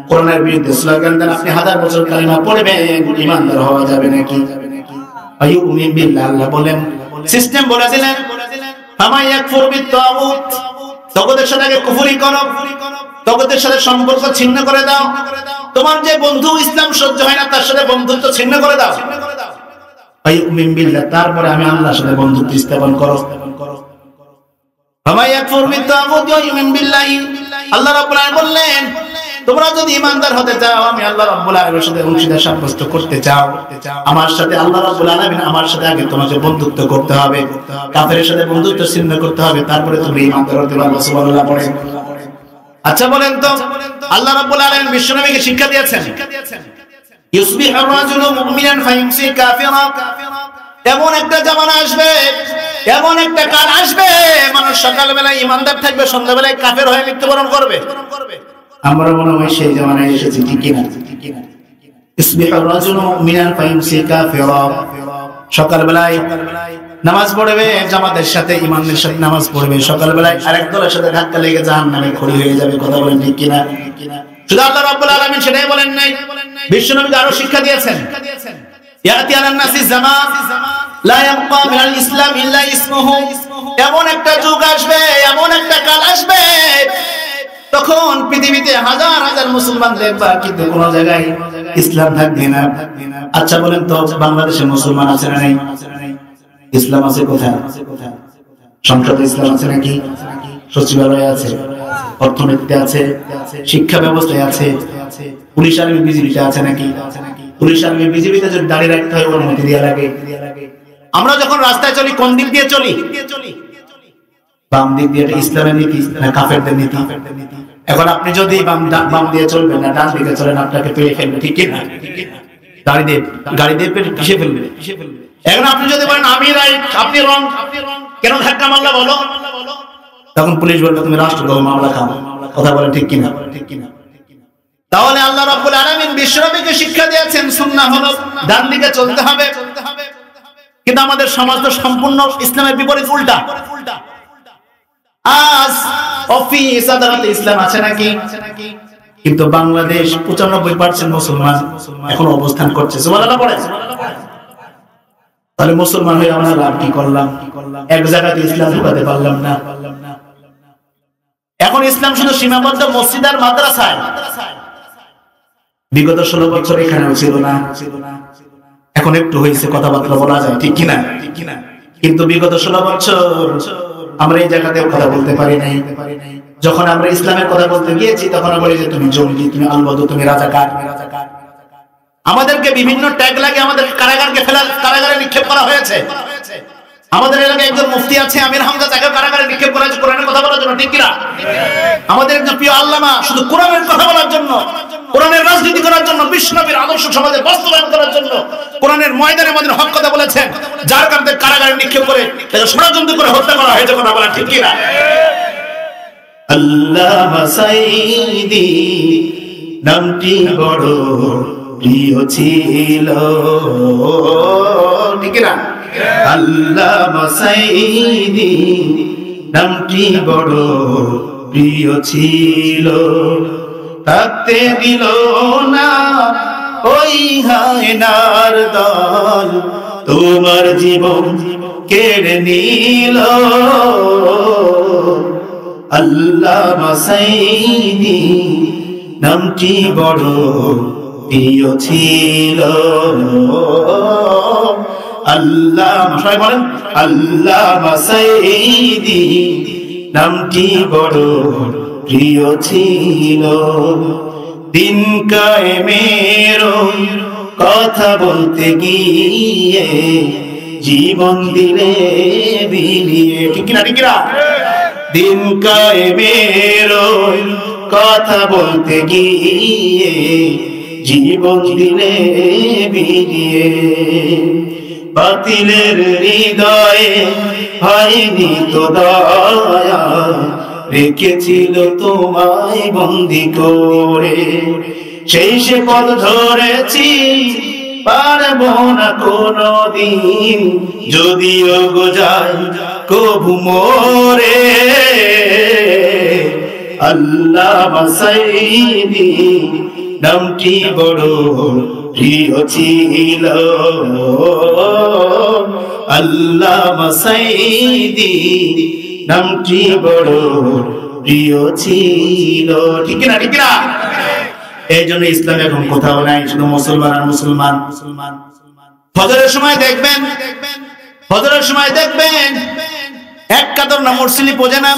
কোরআনের বিরুদ্ধে স্লোগান দেন আপনি 1000 বছর কালেমা পড়বেন ঈমানদার হওয়া যাবে নাকি আইয়ুমিন বিল্লাহ আল্লাহ বলেন সিস্টেম বলে দিলেন ফামান ইয়াকফুর বিত-তাগুত তাগুতের সাথে কুফরি করো তাগুতের সাথে সম্পর্ক ছিন্ন করে দাও তোমার যে বন্ধু ইসলাম সহ্য হয় না তার সাথে বন্ধুত্ব ছিন্ন করে দাও আইয়ুমিন বিল্লাহ তারপরে আমি আল্লাহর সাথে বন্ধুত্ব স্থাপন করো ফামান ইয়াকফুর বিত-তাগুত ওয়া ইউমিন বিল্লাহ আল্লাহ রাব্বুল আলামিন বললেন তোমরা যদি ঈমানদার হতে চাও আমি আল্লাহ রাব্বুল আলামিনের সাথে অংশীদার সাব্যস্ত করতে চাও আমার সাথে আল্লাহ রাব্বুল আলামিন আমার সাথে আগে তোমাকে বন্ধুত্ব করতে হবে কাফেরের সাথে বন্ধুত্ব ছিন্ন করতে হবে তারপরে তুমি ঈমানদার হতে পারবে সুবহানাল্লাহ পড়ে আচ্ছা বলেন তো আল্লাহ রাব্বুল আলামিন বিশ্বনবীকে শিক্ষা দিয়েছেন ইউসবিহু রাজুলু মুমিনান ফায়ুমসি কাফিরা এমন একটা জামানা আসবে এমন একটা কাল আসবে মানুষ সকালবেলা ঈমানদার থাকবে সন্ধ্যাবেলায় কাফের হয়ে মৃত্যুবরণ করবে আমরা মনে হয় সেই জামানায় এসেছি ঠিক কিনা ইসবিহু রাজুলু মুমিনান ফায়ুমসি কাফিরা সকালবেলায় নামাজ পড়বে জামাতের সাথে ইমানের সাথে নামাজ পড়বে সকালবেলায় আরেক দলের সাথে ধাক্কা লেগে জাহান্নামে খড়ি হয়ে যাবে কথা বলেন ঠিক কিনা শুধু আল্লাহ রাব্বুল আলামিন সেটাই বলেন নাই বিশ্বনবী আরো শিক্ষা দিয়েছেন ইয়াতি আলান নাসি জামান লা ইয়াবকা মিনাল ইসলাম ইল্লা ইসমুহু এমন একটা যুগ আসবে এমন একটা কাল আসবে তখন পৃথিবীতে হাজার হাজার মুসলমান দেখবা কিন্তু কোন জায়গায় ইসলাম থাকবে না আচ্ছা বলেন তো বাংলাদেশে মুসলমান আছে না নাই ইসলাম আছে কোথায় সংসদে ইসলাম আছে নাকি সচিবালয়ে আছে অর্থনীতিতে আছে শিক্ষা ব্যবস্থায় আছে পুলিশ আর্মি বিজিবিতে আছে নাকি পুলিশ আর্মি বিজিবিতে যদি দাঁড়িয়ে রাখতে হয় অনুমতি দেওয়া লাগে আমরা যখন রাস্তায় চলি কোন দিক দিয়ে চলি বাম দিক দিয়ে ইসলামের নীতি না কাফেরদের নীতি এখন আপনি যদি বাম দিয়ে চলবেন না ডান দিকে চলেন আপনাকে পেয়ে ফেলবে ঠিক না গাড়ি দিয়ে পিষে ফেলবে এখন আপনি যদি বলেন আমি রাইট আপনি রং কেন ধাক্কা মারলা বলো তখন পুলিশ বলবে তুমি রাষ্ট্রদ্রোহ মামলা খাও কথা বলেন ঠিক কিনা তাহলে আল্লাহ রাব্বুল আলামিন বিশ্বনবীকে শিক্ষা দিয়েছেন সুন্নাহ হলো ডান দিকে চলতে হবে কিন্তু আমাদের সমাজ তো সম্পূর্ণ ইসলামের বিপরীত উল্টা আজ অফিস আদালতে ইসলাম আছে নাকি কিন্তু বাংলাদেশ 95% মুসলমান এখন অবস্থান করছে সুবহানাল্লাহ পড়ে তাহলে মুসলমান হয়ে আমরা লাভ কি করলাম এক জায়গাতে ইসলাম ঢুকাতে পারলাম না এখন ইসলাম শুধু সীমাবদ্ধ মসজিদ আর মাদ্রাসায় বিগত 16 বছর এখানেও ছিল না এখন একটু হয়েছে কথাবার্তা বলা যায় ঠিক কিনা কিন্তু বিগত 16 বছর আমরা এই জায়গাতেও কথা বলতে পারি নাই যখন আমরা ইসলামের কথা বলতে গিয়েছি তখন আমরা বলি যে তুমি জঙ্গি তুমি আলবদর তুমি রাজাকার আমাদেরকে বিভিন্ন ট্যাগ লাগে আমাদের কারাগারে নিক্ষেপ করা হয়েছে আমাদের এলাকায় একজন মুফতি আছে আমির হামজা তাকে কারাগারে নিক্ষেপ করা হয়েছে কোরআনের কথা বলার জন্য ঠিক কিনা আমাদের একজন প্রিয় আল্লামা শুধু কোরআনের কথা বলার জন্য কোরআনের রাজনীতি করার জন্য বিশ্বনবীর আদর্শ সমাজে বাস্তবায়ন করার জন্য কোরআনের ময়দানে আমাদের হক কথা বলেছেন যার কারণে কারাগারে নিক্ষেপ করে তাকে ষড়যন্ত্র করে হত্যা করা হয়েছে কথা বলা ঠিক কিনা আল্লামা সাইদি নামটি বড় প্রিয় ছিল ঠিক না আল্লামা সাইদি নামটি বড় প্রিয় ছিল, থাকতে দিল না ওই হায়নার দল, তোমার জীবন কেড়ে নিল। আল্লামা সাইদি নামটি বড় প্রিয় ছিল। আল্লামা, সবাই বলেন আল্লামা সাইদি নামটি বড় প্রিয় ছিল। দিন কায়েমের কথা বলতে গিয়ে জীবন দিলে বিলিয়ে, ঠিক না ঠিক না? দিন কায়েমের কথা বলতে গিয়ে জীবন দিলে বিলিয়ে, বাতিলের হৃদয়ে হয়নি তো দয়া, রেখেছিল তোমায় বন্দি করে। সেই সে পথ ধরেছি, পারবো না কোনদিন, যদিও গো যায় কবু মোরে। আল্লামা সাইদি নামটি বড় প্রিয় ছিল। আল্লামা সাইদি নামটি বড় প্রিয় ছিল, ঠিক না ঠিক না? এই জন্য ইসলাম এখন কোথাও নাই, শুধু মুসলমান আর মুসলমান। ফজরের সময় দেখবেন, ফজরের সময় দেখবেন এক কাতার না মুসল্লি পৌঁছে না,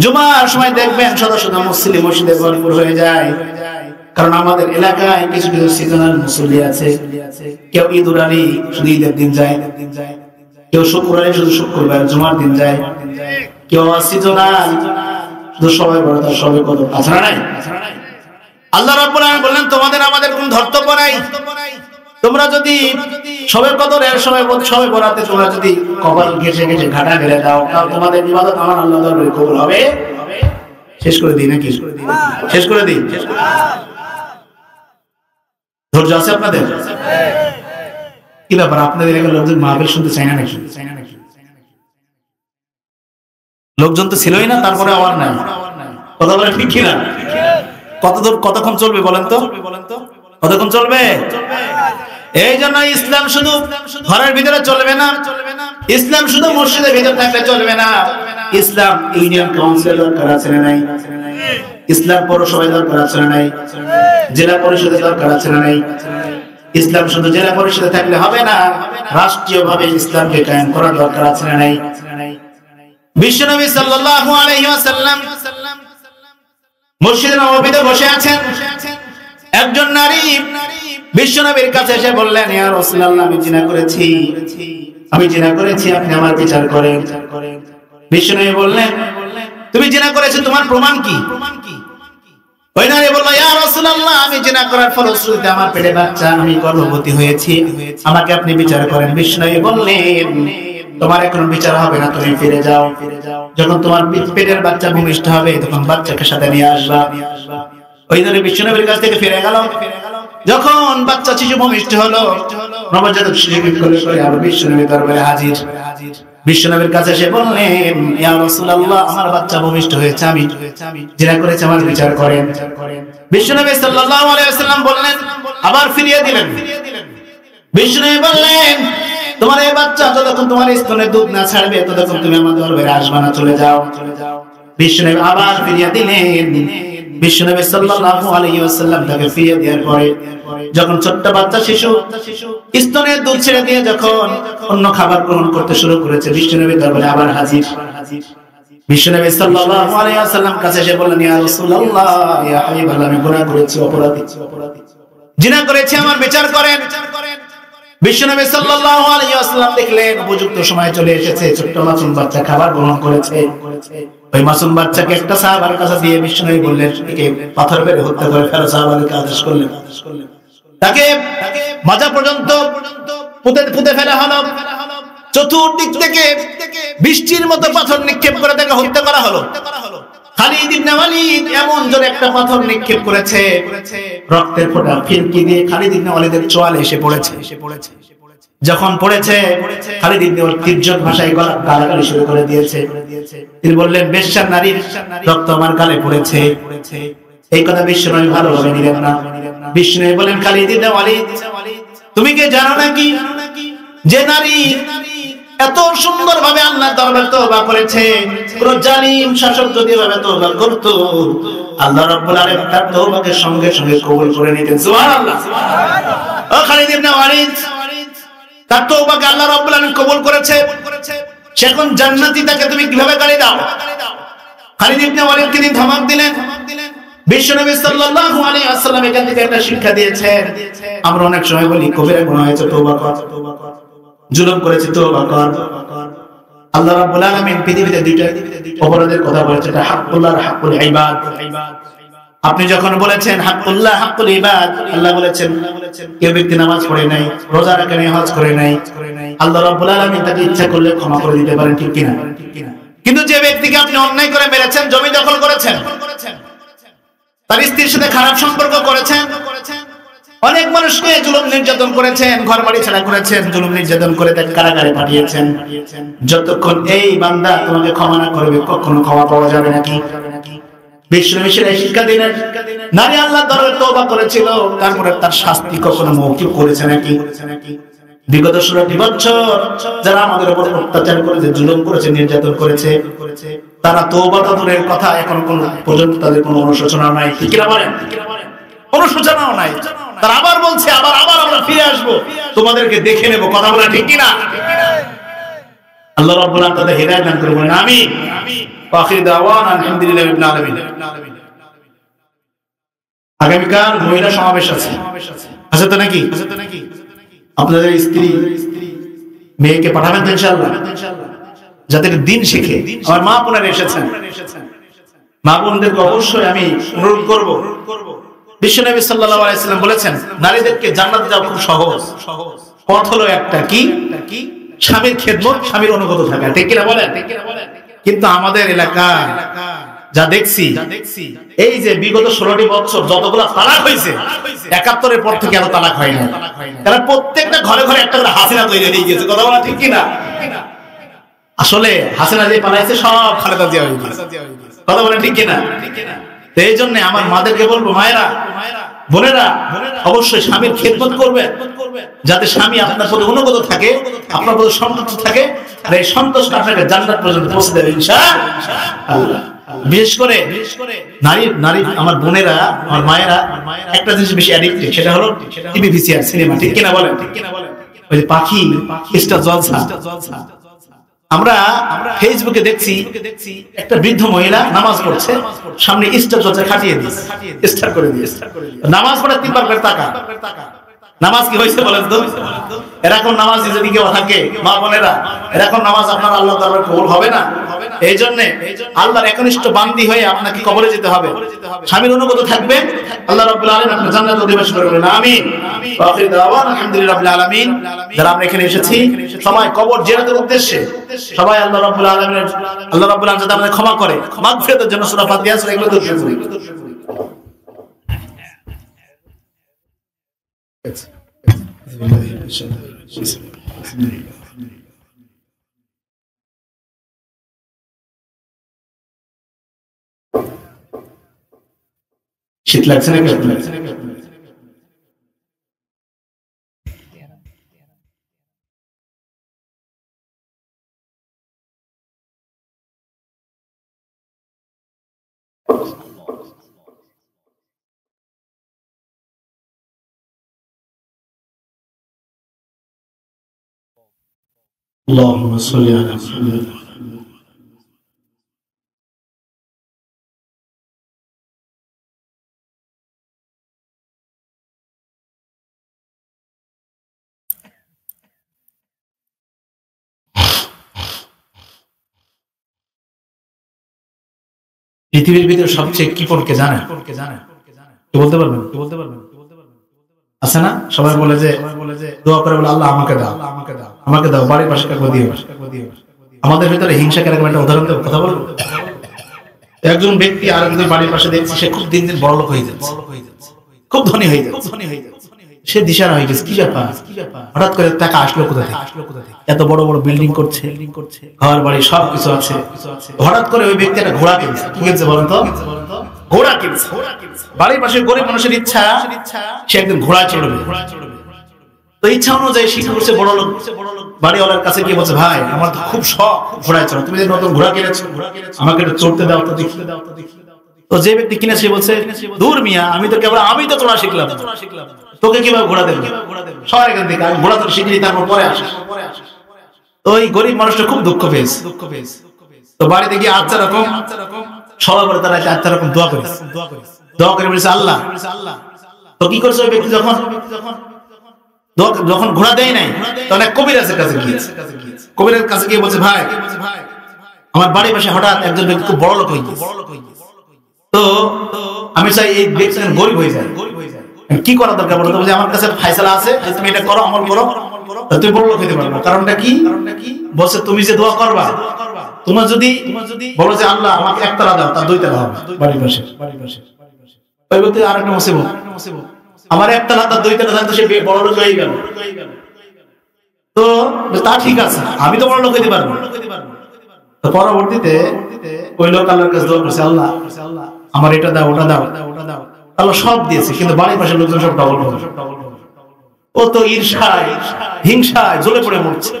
জুমার সময় দেখবেন শত শত মুসল্লি মসজিদে ভরপুর হয়ে যায়। কারণ আমাদের এলাকায় কিছু কিছু সিজনাল মুসল্লি আছে, কেউ ঈদুল আলী শুধু ঈদের দিন যায়, কেউ শুক্রবারে শুধু শুক্রবার জুমার দিন যায়, কেউ সিজনাল শুধু সবাই বড় তার সবাই কত আছে না নাই? আল্লাহ রাব্বুল আলামিন বললেন তোমাদের আমাদের কোন ধর্তব্য নাই, তোমরা যদি সবে কদরের সময় সবে বরাতে তোমরা যদি কপাল ঘেঁষে ঘেঁষে ঘাটা ঢেলে দাও, তাহলে তোমাদের ইবাদত আমার আল্লাহ দরবারে কবুল হবে। শেষ করে দিই নাকি? শেষ করে দিই। ধৈর্য আছে আপনাদের? কি ব্যাপার, আপনাদের এখানে লোকজন মাহফিল শুনতে চায় না নাকি? লোকজন তো ছিলই না, তারপরে আবার নাই, কথা বলে ঠিক কিনা? কতক্ষণ চলবে বলেন তো? কতক্ষণ চলবে? এই জন্য ইসলাম শুধু ঘরের ভিতরে চলবে না, ইসলাম শুধু মসজিদের ভিতরে থাকলে চলবে না। ইসলাম ইউনিয়ন কাউন্সিল দরকার আছে না নাই? ইসলাম পৌরসভায় দরকার আছে না নাই? জেলা পরিষদে দরকার আছে না নাই? ইসলাম শুধু জেলা পরিষদে থাকলে হবে না, রাষ্ট্রীয়ভাবে ইসলামকে কায়েম করার দরকার আছে না নাই? বিশ্বনবী সাল্লাল্লাহু আলাইহি ওয়াসাল্লাম মসজিদে নববীতে বসে আছেন, একজন নারী বিশ্বনবীর কাছে এসে বললেন, ইয়া রাসূলুল্লাহ আমি জিনা করেছি, আপনি আমার বিচার করেন। বিশ্বনবী বললেন, তুমি জিনা করেছো, তোমার প্রমাণ কি? ওই নারী বলল, ইয়া রাসূলুল্লাহ আমি জিনা করার ফলশ্রুতিতে আমার পেটে বাচ্চা, আমি গর্ভবতী হয়েছি, আমাকে আপনি বিচার করেন। বিশ্বনবী বললেন, তোমার এখন বিচার হবে না, তুমি ফিরে যাও, যখন তোমার পেটের বাচ্চা ভূমিষ্ঠ হবে তখন বাচ্চাকে সাথে নিয়ে আসবা। ওই ধরে বিশ্বনবীর কাছ থেকে ফিরে গেল। যখন বাচ্চা শিশু ভূমিষ্ঠ হলো, নবজাতক শিশুকে কোলে করে আবার বিশ্বনবীর দরবারে হাজির। বিশ্বনবীর কাছে এসে বললেন, ইয়া রাসূলুল্লাহ আমার বাচ্চা ভূমিষ্ঠ হয়েছে, আমি জিনা করেছি, আমার বিচার করেন। বিশ্বনবী সাল্লাল্লাহু আলাইহি ওয়াসাল্লাম বললেন, আবার ফিরিয়ে দিলেন। বিশ্বনবী বললেন, তোমার এই বাচ্চা যতক্ষণ তোমার স্তনে দুধ না ছাড়বে ততক্ষণ তুমি আমার দরবারে আসবা না, চলে যাও। বিশ্বনবী আবার ফিরিয়ে দিলেন। বিশ্বনবী সাল্লাল্লাহু আলাইহি ওয়াসাল্লাম তাকে ফিরিয়ে দেওয়ার পরে যখন ছোট্ট বাচ্চা শিশু স্তনের দুধ ছেড়ে দিয়ে যখন অন্য খাবার গ্রহণ করতে শুরু করেছে, বিশ্বনবী দরবারে আবার হাজির। বিশ্বনবী সাল্লাল্লাহু আলাইহি ওয়াসাল্লাম কাছে এসে বললেন, ইয়া রাসূলুল্লাহ ইয়া হাবিবাল্লাহ আমি গুনাহ করেছি, অপরাধী, জিনা করেছি, আমার বিচার করেন। বিশ্বনবী সাল্লাল্লাহু আলাইহি ওয়াসাল্লাম দেখলেন উপযুক্ত সময় চলে এসেছে, ছোট্ট মাসুম বাচ্চা খাবার গ্রহণ করেছে। ওই মাসুম বাচ্চাকে একটা সাহাবার কাছে দিয়ে বিশ্বনবী বললেন, একে পাথর মেরে হত্যা করে ফেলো। সাহাবাকে আদেশ করলেন, তাকে মাজা পর্যন্ত পুঁতে ফেলা হলো। চতুর্দিক থেকে বৃষ্টির মতো পাথর নিক্ষেপ করে তাকে হত্যা করা হলো। খালিদ ইবনে ওয়ালিদ এমন জোরে একটা পাথর নিক্ষেপ করেছে, রক্তের ফোঁটা ফিরকি দিয়ে খালিদ ইবনে ওয়ালিদের চোয়ালে এসে পড়েছে। যখন পড়েছে, খালিদ ইবনে ওয়ালিদ তীর্যক ভাষায় গালাগালি শুরু করে দিয়েছে। তিনি বললেন বেশ্যার নারীর রক্ত আমার গালে পড়েছে। এই কথা বিশ্বনবী ভালোভাবে নিলেন না। বিশ্বনবী বলেন খালিদ ইবনে ওয়ালিদ, তুমি কি জানো নাকি যে নারী এত সুন্দরভাবে আল্লাহর দরবারে তওবা করেছে, কোন জালিম শাসক যদি এভাবে তওবা করত, আল্লাহ রাব্বুল আলামিন তার তওবাকে সঙ্গে সঙ্গে কবুল করে নিতেন। সুবহানাল্লাহ। ও খালিদ ইবনে ওয়ালিদ, তার তওবাকে আল্লাহ রাব্বুল আলামিন কবুল করেছে, সে এখন জান্নাতি, তাকে তুমি কিভাবে গালি দাও? খালিদ ইবনে ওয়ালিদকে তিনি ধমক দিলেন। বিশ্বনবী সাল্লাল্লাহু আলাইহি ওয়াসাল্লাম এখান থেকে একটা শিক্ষা দিয়েছেন। আমরা অনেক সময় বলি কবিরা গুনাহ হয়েছে তওবা কর, জুলুম করেছে তওবা কর। আল্লাহ রাব্বুল আলামিন পৃথিবীতে দুইটা অপরাধের কথা বলেছেন, এটা হাক্কুল্লাহ আর হাক্কুল ইবাদ। আপনি যখন বলেছেন হাক্কুল্লাহ হাক্কুল ইবাদ, আল্লাহ বলেছেন কেউ ব্যক্তি নামাজ পড়ে নাই, রোজা রাখে নাই, হজ করে নাই, আল্লাহ রাব্বুল আলামিন তাকে ইচ্ছা করলে ক্ষমা করে দিতে পারেন, ঠিক কিনা? কিন্তু যে ব্যক্তিকে আপনি অন্যায় করে মেরেছেন, জমি দখল করেছেন, তার স্ত্রীর সাথে খারাপ সম্পর্ক করেছেন, অনেক মানুষকে জুলুম নির্যাতন করেছেন, ঘরবাড়ি ছাড়া করেছেন, জুলুম নির্যাতন করে তাকে কারাগারে পাঠিয়েছেন, যতক্ষণ এই বান্দা তোমাকে ক্ষমা না করবে কখনো ক্ষমা পাওয়া যাবে নাকি? বিশ্বনবী সেটাই শিক্ষা দিলেন। নারী আল্লাহর দরবারে তওবা করেছিল, তারপরে তার শাস্তি কখনো মওকুফ করেছে নাকি? বিগত 16টি বছর যারা আমাদের উপর অত্যাচার করেছে, জুলুম করেছে, নির্যাতন করেছে, তারা তওবা দূরের কথা, এখন কোন পর্যন্ত তাদের কোনো অনুশোচনা নাই, ঠিক না বলেন? অনুশোচনাও নাই। তারা আবার বলছে আবার আমরা ফিরে আসব, তোমাদেরকে দেখে নেব, কথা বলা ঠিক কিনা? আল্লাহ রাব্বুল আলামিন তাদের হিদায়াত দান করুন, আমিন। আখির দাওয়ানা আলহামদুলিল্লাহি রাব্বিল আলামিন। আগামীকাল মহিলা সমাবেশ আছে, আছে তো নাকি? আপনাদের স্ত্রী মেয়েকে পাঠাবেন তো ইনশাআল্লাহ, যাতে দিন শিখে। আমার মা বোনেরা এসেছেন, মা বোনদেরকে অবশ্যই আমি অনুরোধ করব। বিশ্বনবী সাল্লাল্লাহু আলাইহি ওয়াসাল্লাম বলেছেন নারীদেরকে জান্নাতে যাওয়া খুব সহজ। পথ হলো একটা, কি? স্বামীর খেদমত, স্বামীর অনুগত থাকা, ঠিক কিনা বলেন? কিন্তু আমাদের এলাকায় যা দেখছি, এই যে বিগত 16টি বছর যতগুলো তালাক হয়েছে, 71-এর পর থেকে এত তালাক হয় না। তারা প্রত্যেকটা ঘরে ঘরে একটা করে হাসিনা তৈরি হয়ে গেছে, কথা বলা ঠিক কিনা? আসলে হাসিনা যে পালাইছে সব খালেদা জিয়া হয়ে গেছে, কথা বলা ঠিক কিনা? এই জন্য আমার মাদেরকে বলবো, মায়েরা, বোনেরা, অবশ্যই স্বামীর খেদমত করবেন, যাতে স্বামী আপনার প্রতি অনুগত থাকে, আপনার প্রতি সন্তুষ্ট থাকে, আর এই সন্তোষ আপনাকে জান্নাত পর্যন্ত পৌঁছে দেবে ইনশাআল্লাহ। বিশেষ করে নারী আমার বোনেরা, আমার মায়েরা একটা জিনিস বেশি অ্যাডিক্টেড, সেটা হলো টিভি, ভিসিআর, সিনেমা, ঠিক কিনা বলেন? ওই যে পাখি, স্টার জলসা। আমরা ফেসবুকে দেখছি একটা বৃদ্ধ মহিলা নামাজ পড়ছে, সামনে স্টার জলসা খাটিয়ে দিয়েছে, স্টার করে দিয়েছে, নামাজ পড়ে 3 বার করে তাকা। নামাজ কি হয়েছে বলেন তো? এরকম নামাজ যদি কেউ থাকে, মা বোনেরা, এরকম নামাজ আপনার আল্লাহর দরবারে কবুল হবে না। এই জন্য আল্লাহর একনিষ্ঠ বান্দী হয়ে আপনাকে কবরে যেতে হবে, স্বামীর অনুগত থাকবেন, আল্লাহ রাব্বুল আলামিন আপনাকে জান্নাতে অধিবাসী করবেন, আমিন। ওয়া আখির দাওয়ানা আলহামদুলিল্লাহি রাব্বিল আলামিন। যারা আমরা এখানে এসেছি সবাই কবর জিয়ারতের উদ্দেশ্যে, সবাই আল্লাহ রাব্বুল আলামিন যাতে আমাদের ক্ষমা করে, মাগফিরাতের জন্য সূরা ফাতিহা, সূরা এগুলো দরুদ করি। শীত লাগছে নাকি? اللهم صل على محمد পৃথিবীর ভিতরে সবচেয়ে কিপটকে জানে? কি বলতে পারবেন? আছে না? সবাই বলে যে দোয়া করে বলে আল্লাহ আমাকে দাও, আমাকে দাও, বাড়ির পাশে কাউকে দিও। আমাদের ভিতরে হিংসা কেরকম একটা উদাহরণ দেব, কথা বলবো। একজন ব্যক্তি আরেকজন বাড়ির পাশে দেখছে সে খুব দিন দিন বড়লোক হয়ে যাচ্ছে, খুব ধনী হয়ে যাচ্ছে। সে দিশারা হয়ে গেছে, কি ব্যাপার, হঠাৎ করে টাকা আসলো কোথা থেকে, এত বড় বড় বিল্ডিং করছে, ঘর বাড়ি সবকিছু আছে। হঠাৎ করে ওই ব্যক্তি একটা ঘোড়া কিনছে। কি কিনছে বলেন তো? ঘোড়া কিনছে। বাড়ির পাশে গরিব মানুষের ইচ্ছা সে একদিন ঘোড়া চড়বে। তো ইচ্ছা অনুযায়ী শিক্ষা করছে বড় লোক বাড়িওয়ালার কাছে গিয়ে বলছে, ভাই আমার তো খুব শখ ঘোড়ায় চড়া, তুমি যে নতুন ঘোড়া কিনেছো আমাকে একটু চড়তে দাও তো দেখি। তো যে ব্যক্তি কিনেছে বলছে, দূর মিয়া, আমি তো চড়া শিখলাম, তোকে কিভাবে ঘোড়া দেবো, সবাই এখান থেকে আমি ঘোড়া তো শিখিনি, তারপর পরে আসে। তো ওই গরিব মানুষটা খুব দুঃখ পেয়েছে। তো বাড়িতে গিয়ে আচ্ছা রকম সবাই করে তারা আচ্ছা রকম দোয়া করে বলেছে আল্লাহ। তো কি করছে ওই ব্যক্তি, যখন ঘোড়া দেয় নাই তখন এক কবিরাজের কাছে গিয়েছে। কবিরাজের কাছে গিয়ে বলছে, ভাই আমার বাড়ির পাশে হঠাৎ একজন ব্যক্তি খুব বড় লোক হয়ে গেছে, তো আমি চাই এই ব্যক্তি গরিব হয়ে যায়, কি করা দরকার বলতো? বলছে আমার কাছে ফায়সালা আছে, তুমি এটা করো, আমল করো, তুমি বড় লোক হইতে পারবে। কারণটা কি বলছে, তুমি যে দোয়া করবা, তোমার যদি বলো যে আল্লাহ আমাকে একতলা দাও, তার দুইতলা হবে বাড়ির পাশে। ওই ব্যক্তি আরেকটা মুসিবত, আমার একতলা তার দুইতলা থাকতো, সে বড় লোক হয়ে গেল। তো তা ঠিক আছে, আমি তো বড় লোক হইতে পারবো। তো পরবর্তীতে ওই লোক আল্লাহর কাছে দোয়া করছে, আল্লাহ আমার এটা দাও, ওটা দাও। আল্লাহ সব দিয়েছে, কিন্তু বাড়ির পাশের লোকজন সব ডবল। ও তো ঈর্ষায় হিংসায় জ্বলে পড়ে মরছে।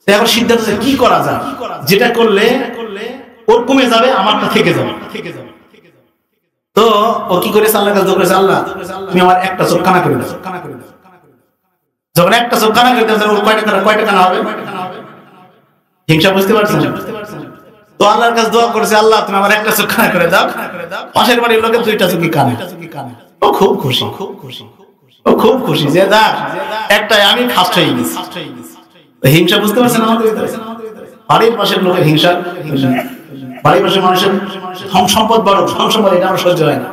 এখন সিদ্ধান্ত কি করা যায়, যেটা করলে ওর কমে যাবে, আমারটা থেকে যাবে। তো ও কি করেছে, আল্লাহর কাছে দোয়া করেছে, আল্লাহ তুমি আমার একটা চোখ কানা করে দাও। যখন একটা চোখ কানা করে দাও, ওর কয়টা কানা হবে? হিংসা বুঝতে পারছেন? তো আল্লাহর কাছে দোয়া করেছে, আল্লাহ তুমি আমার একটা চোখ কানা করে দাও, পাশের বাড়ির লোকের দুইটা চোখই কানে। ও খুব খুশি যে দেখ একটাই আমি ফার্স্ট হয়ে গেছি। হিংসা বুঝতে পারছেন আমাদের ভিতরে? বাড়ির পাশের লোকের হিংসা, বাড়ির পাশের মানুষের ধন সম্পদ বড়, ধন সম্পদ এটা আমার সহ্য হয় না।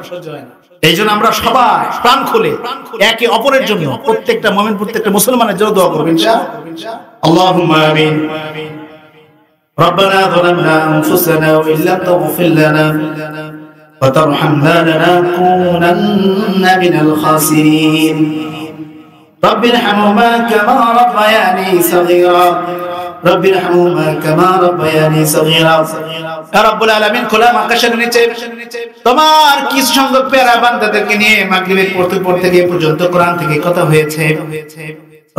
এই জন্য আমরা সবাই প্রাণ খুলে একে অপরের জন্য, প্রত্যেকটা মুমিন প্রত্যেকটা মুসলমানের জন্য দোয়া করবেন ইনশাআল্লাহ। আল্লাহুম্মা আমিন। ربنا ظلمنا أنفسنا وإن لم تغفر لنا وترحمنا لنكونن من الخاسرين رب ارحمهما كما ربياني صغيرا رب ارحمهما كما ربياني صغيرا يا رب العالمين খোলা আকাশের নিচে তোমার কিছু সংখ্যক পেয়ারা বান্দাদেরকে নিয়ে মাগরিবের পড়তে গিয়ে পর্যন্ত কোরআন থেকে কথা হয়েছে।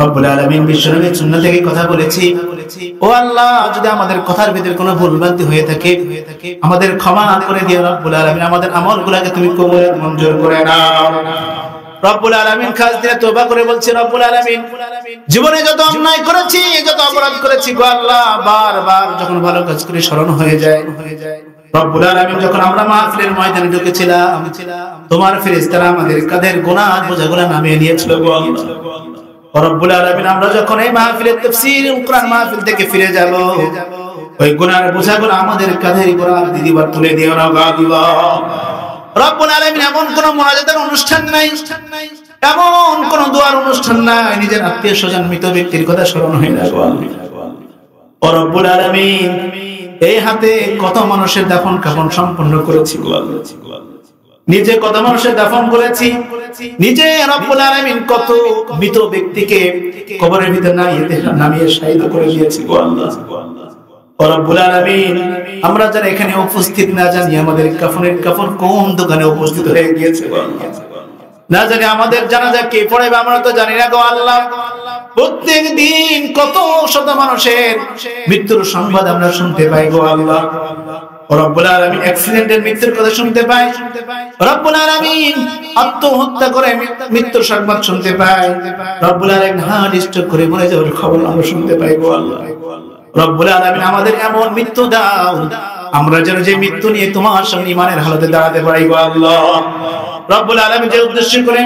রব্বুল আলামিন বিশ্বনবীর সুন্নাহ থেকে কথা বলেছি। ও আল্লাহ, যদি আমাদের কথার ভিতরে কোনো ভুলভ্রান্তি হয়ে থাকে আমাদের ক্ষমা করে দিও রব্বুল আলামিন। আমাদের আমলগুলোকে তুমি কবুল মঞ্জুর করে নাও রব্বুল আলামিন। খাস দিলে তওবা করে বলছি, রব্বুল আলামিন জীবনে যত অন্যায় করেছি, যত অপরাধ করেছি গো আল্লাহ, বারবার যখন ভালো কাজ করে স্মরণ হয়ে যায় রব্বুল আলামিন, যখন আমরা মাহফিলের ময়দানে ঢুকেছিলাম তোমার ফেরেশতারা আমাদের কাঁধের গুনাহ বোঝাগুলো নামিয়ে নিয়েছিল গো আল্লাহ। রব্বুল আলামিন আমরা যখন এই মাহফিলের তাফসীর কোরআন মাহফিল থেকে ফিরে যাব, ওই গুনাহের বোঝাগুলো আমাদের কাঁধে কোরআন দিদিবার তুলে দিও না আল্লাহ। রব্বুল আলামিন এমন কোন মুনাজাতের অনুষ্ঠান নাই, এমন কোন দোয়ার অনুষ্ঠান নাই নিজের আত্মীয় স্বজন মৃত ব্যক্তির কথা স্মরণ হয় না আল্লাহ। রব্বুল আলামিন এই হাতে কত মানুষের দাফন কাফন সম্পন্ন করেছি আল্লাহ, নিজে কত মানুষের দাফন করেছি, নিজে রব্বুল আলামিন কত মৃত ব্যক্তিকে কবরের ভিতর নামিয়ে শাহীদ করে দিয়েছি আল্লাহ। রব্বুল আলামিন আমরা যারা এখানে উপস্থিত না জানি আমাদের কাফনের কাফন কোন দোকানে উপস্থিত হয়ে গিয়েছে না জানি, আমাদের জানাজা কে পড়াবে আমরা তো জানি না গো আল্লাহ। প্রত্যেক দিন কত শত মানুষের মৃত্যুর সংবাদ আমরা শুনতে পাই গো আল্লাহ। রব্বুল আলামিন অ্যাক্সিডেন্টের মৃত্যুর কথা শুনতে পাই, রব্বুল আলামিন আত্মহত্যা করে মৃত্যুর সংবাদ শুনতে পাই, রব্বুল আলামিন হার্ট স্ট্রোক করে মরে যাওয়ার খবর আমরা শুনতে পাই গো আল্লাহ। রব্বুল আলামিন আমাদের এমন মৃত্যু দাও আমরা যেন যে মৃত্যু নিয়ে তোমার সামনে ঈমানের হালতে দাঁড়াতে পারি গো আল্লাহ। রব্বুল আলামিন যে উদ্দেশ্য করে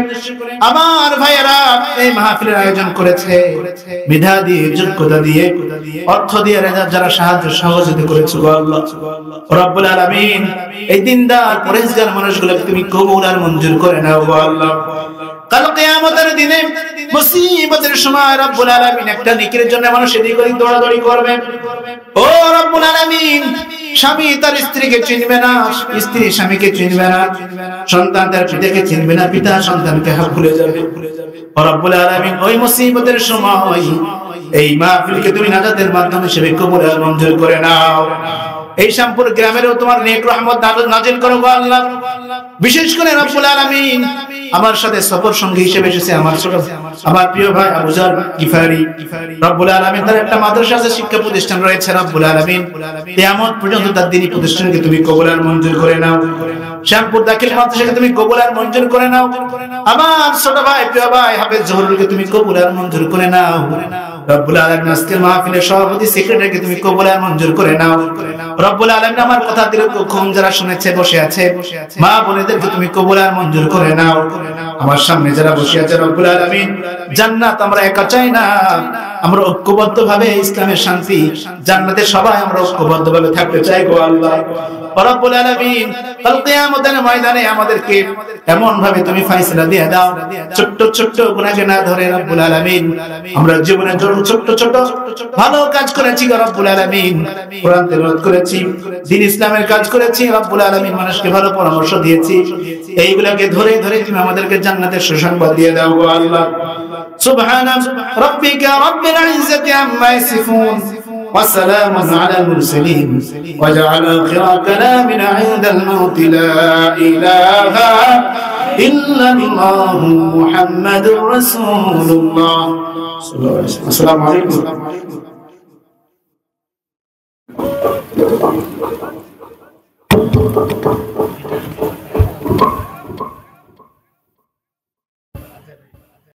আমার ভাইয়েরা এই মাহফিলের আয়োজন করেছে, মেধা দিয়ে, যোগ্যতা দিয়ে, অর্থ দিয়ে যারা সাহায্য সহযোগিতা করেছে গো আল্লাহ। রব্বুল আলামিন এই দিনদার পরেশগার মানুষগুলোকে তুমি কবুল আর মঞ্জুর করে নাও গো আল্লাহ। কাল কিয়ামতের দিনে মুসিবতের সময় রব্বুল আলামিন একটা নেকির জন্য মানুষ এদিক ওদিক দৌড়াদৌড়ি করবে। ও রব্বুল আলামিন স্বামী তার স্ত্রীকে চিনবে না, স্ত্রী স্বামীকে চিনবে না, সন্তান তার পিতাকে চিনবে না, পিতা সন্তানকে হাত ভুলে যাবে। রব্বুল আলামিন ওই মুসিবতের সময় এই মাহফিলকে তুমি নাজাতের মাধ্যম হিসেবে কবুল আর মঞ্জুর করে নাও। এই শ্যামপুর গ্রামেরও তোমার নেক রহমত নাজিল করো গো আল্লাহ। বিশেষ করে রব্বুল আলামিন আমার সাথে সফর সঙ্গী হিসেবে এসেছে আমার প্রিয় ভাই আবু জার গিফারি। রব্বুল আলামিন তার একটা মাদ্রাসা আছে, শিক্ষা প্রতিষ্ঠান রয়েছে। রব্বুল আলামিন কিয়ামত পর্যন্ত তার দ্বীনি প্রতিষ্ঠানকে তুমি কবুল আর মঞ্জুর করে নাও। শ্যামপুর দাখিল মাদ্রাসাকে তুমি কবুল আর মঞ্জুর করে নাও। আমার ছোট ভাই প্রিয় ভাই হাফেজ জহুরুলকে তুমি কবুল আর মঞ্জুর করে নাও। রব্বুল আলামিন আজকের মাহফিলের সভাপতি সেক্রেটারিকে তুমি কবুল আর মঞ্জুর করে নাও। রব্বুল আলামিন আমার কথা দীর্ঘক্ষণ যারা শুনেছে বসে আছে মা বোনেদেরকে তুমি কবুল আর মঞ্জুর করে নাও। আমার সামনে যারা বসে আছে রব্বুল আলামিন জান্নাত আমরা একা চাই না, আমরা ঐক্যবদ্ধভাবে ইসলামের শান্তি জান্নাতে সবাই আমরা ঐক্যবদ্ধভাবে থাকতে চাই গো আল্লাহ। রব্বুল আলামিন কাল কিয়ামতের ময়দানে আমাদেরকে এমন ভাবে তুমি ফয়সালা দিয়ে দাও, ছোট ছোট গুনাহকে না ধরে রব্বুল আলামিন আমরা জীবনে ছোট ছোট ভালো কাজ করেছি গো রব্বুল আলামিন, কোরআন তেলাওয়াত করেছি, দ্বীন ইসলামের কাজ করেছি রব্বুল আলামিন, মানুষকে ভালো পরামর্শ দিয়েছি, এইগুলোকে ধরে ধরে তুমি আমাদেরকে জান্নাতের সুসংবাদ দিয়ে দাও গো আল্লাহ। সুবহানা রাব্বিকা রাব্বিল ইজ্জাতি আম্মা ইয়াসিফুন وسلام على المرسلين وجعل آخر كلامنا عند الموت لا إله إلا الله محمد رسول الله. السلام عليكم.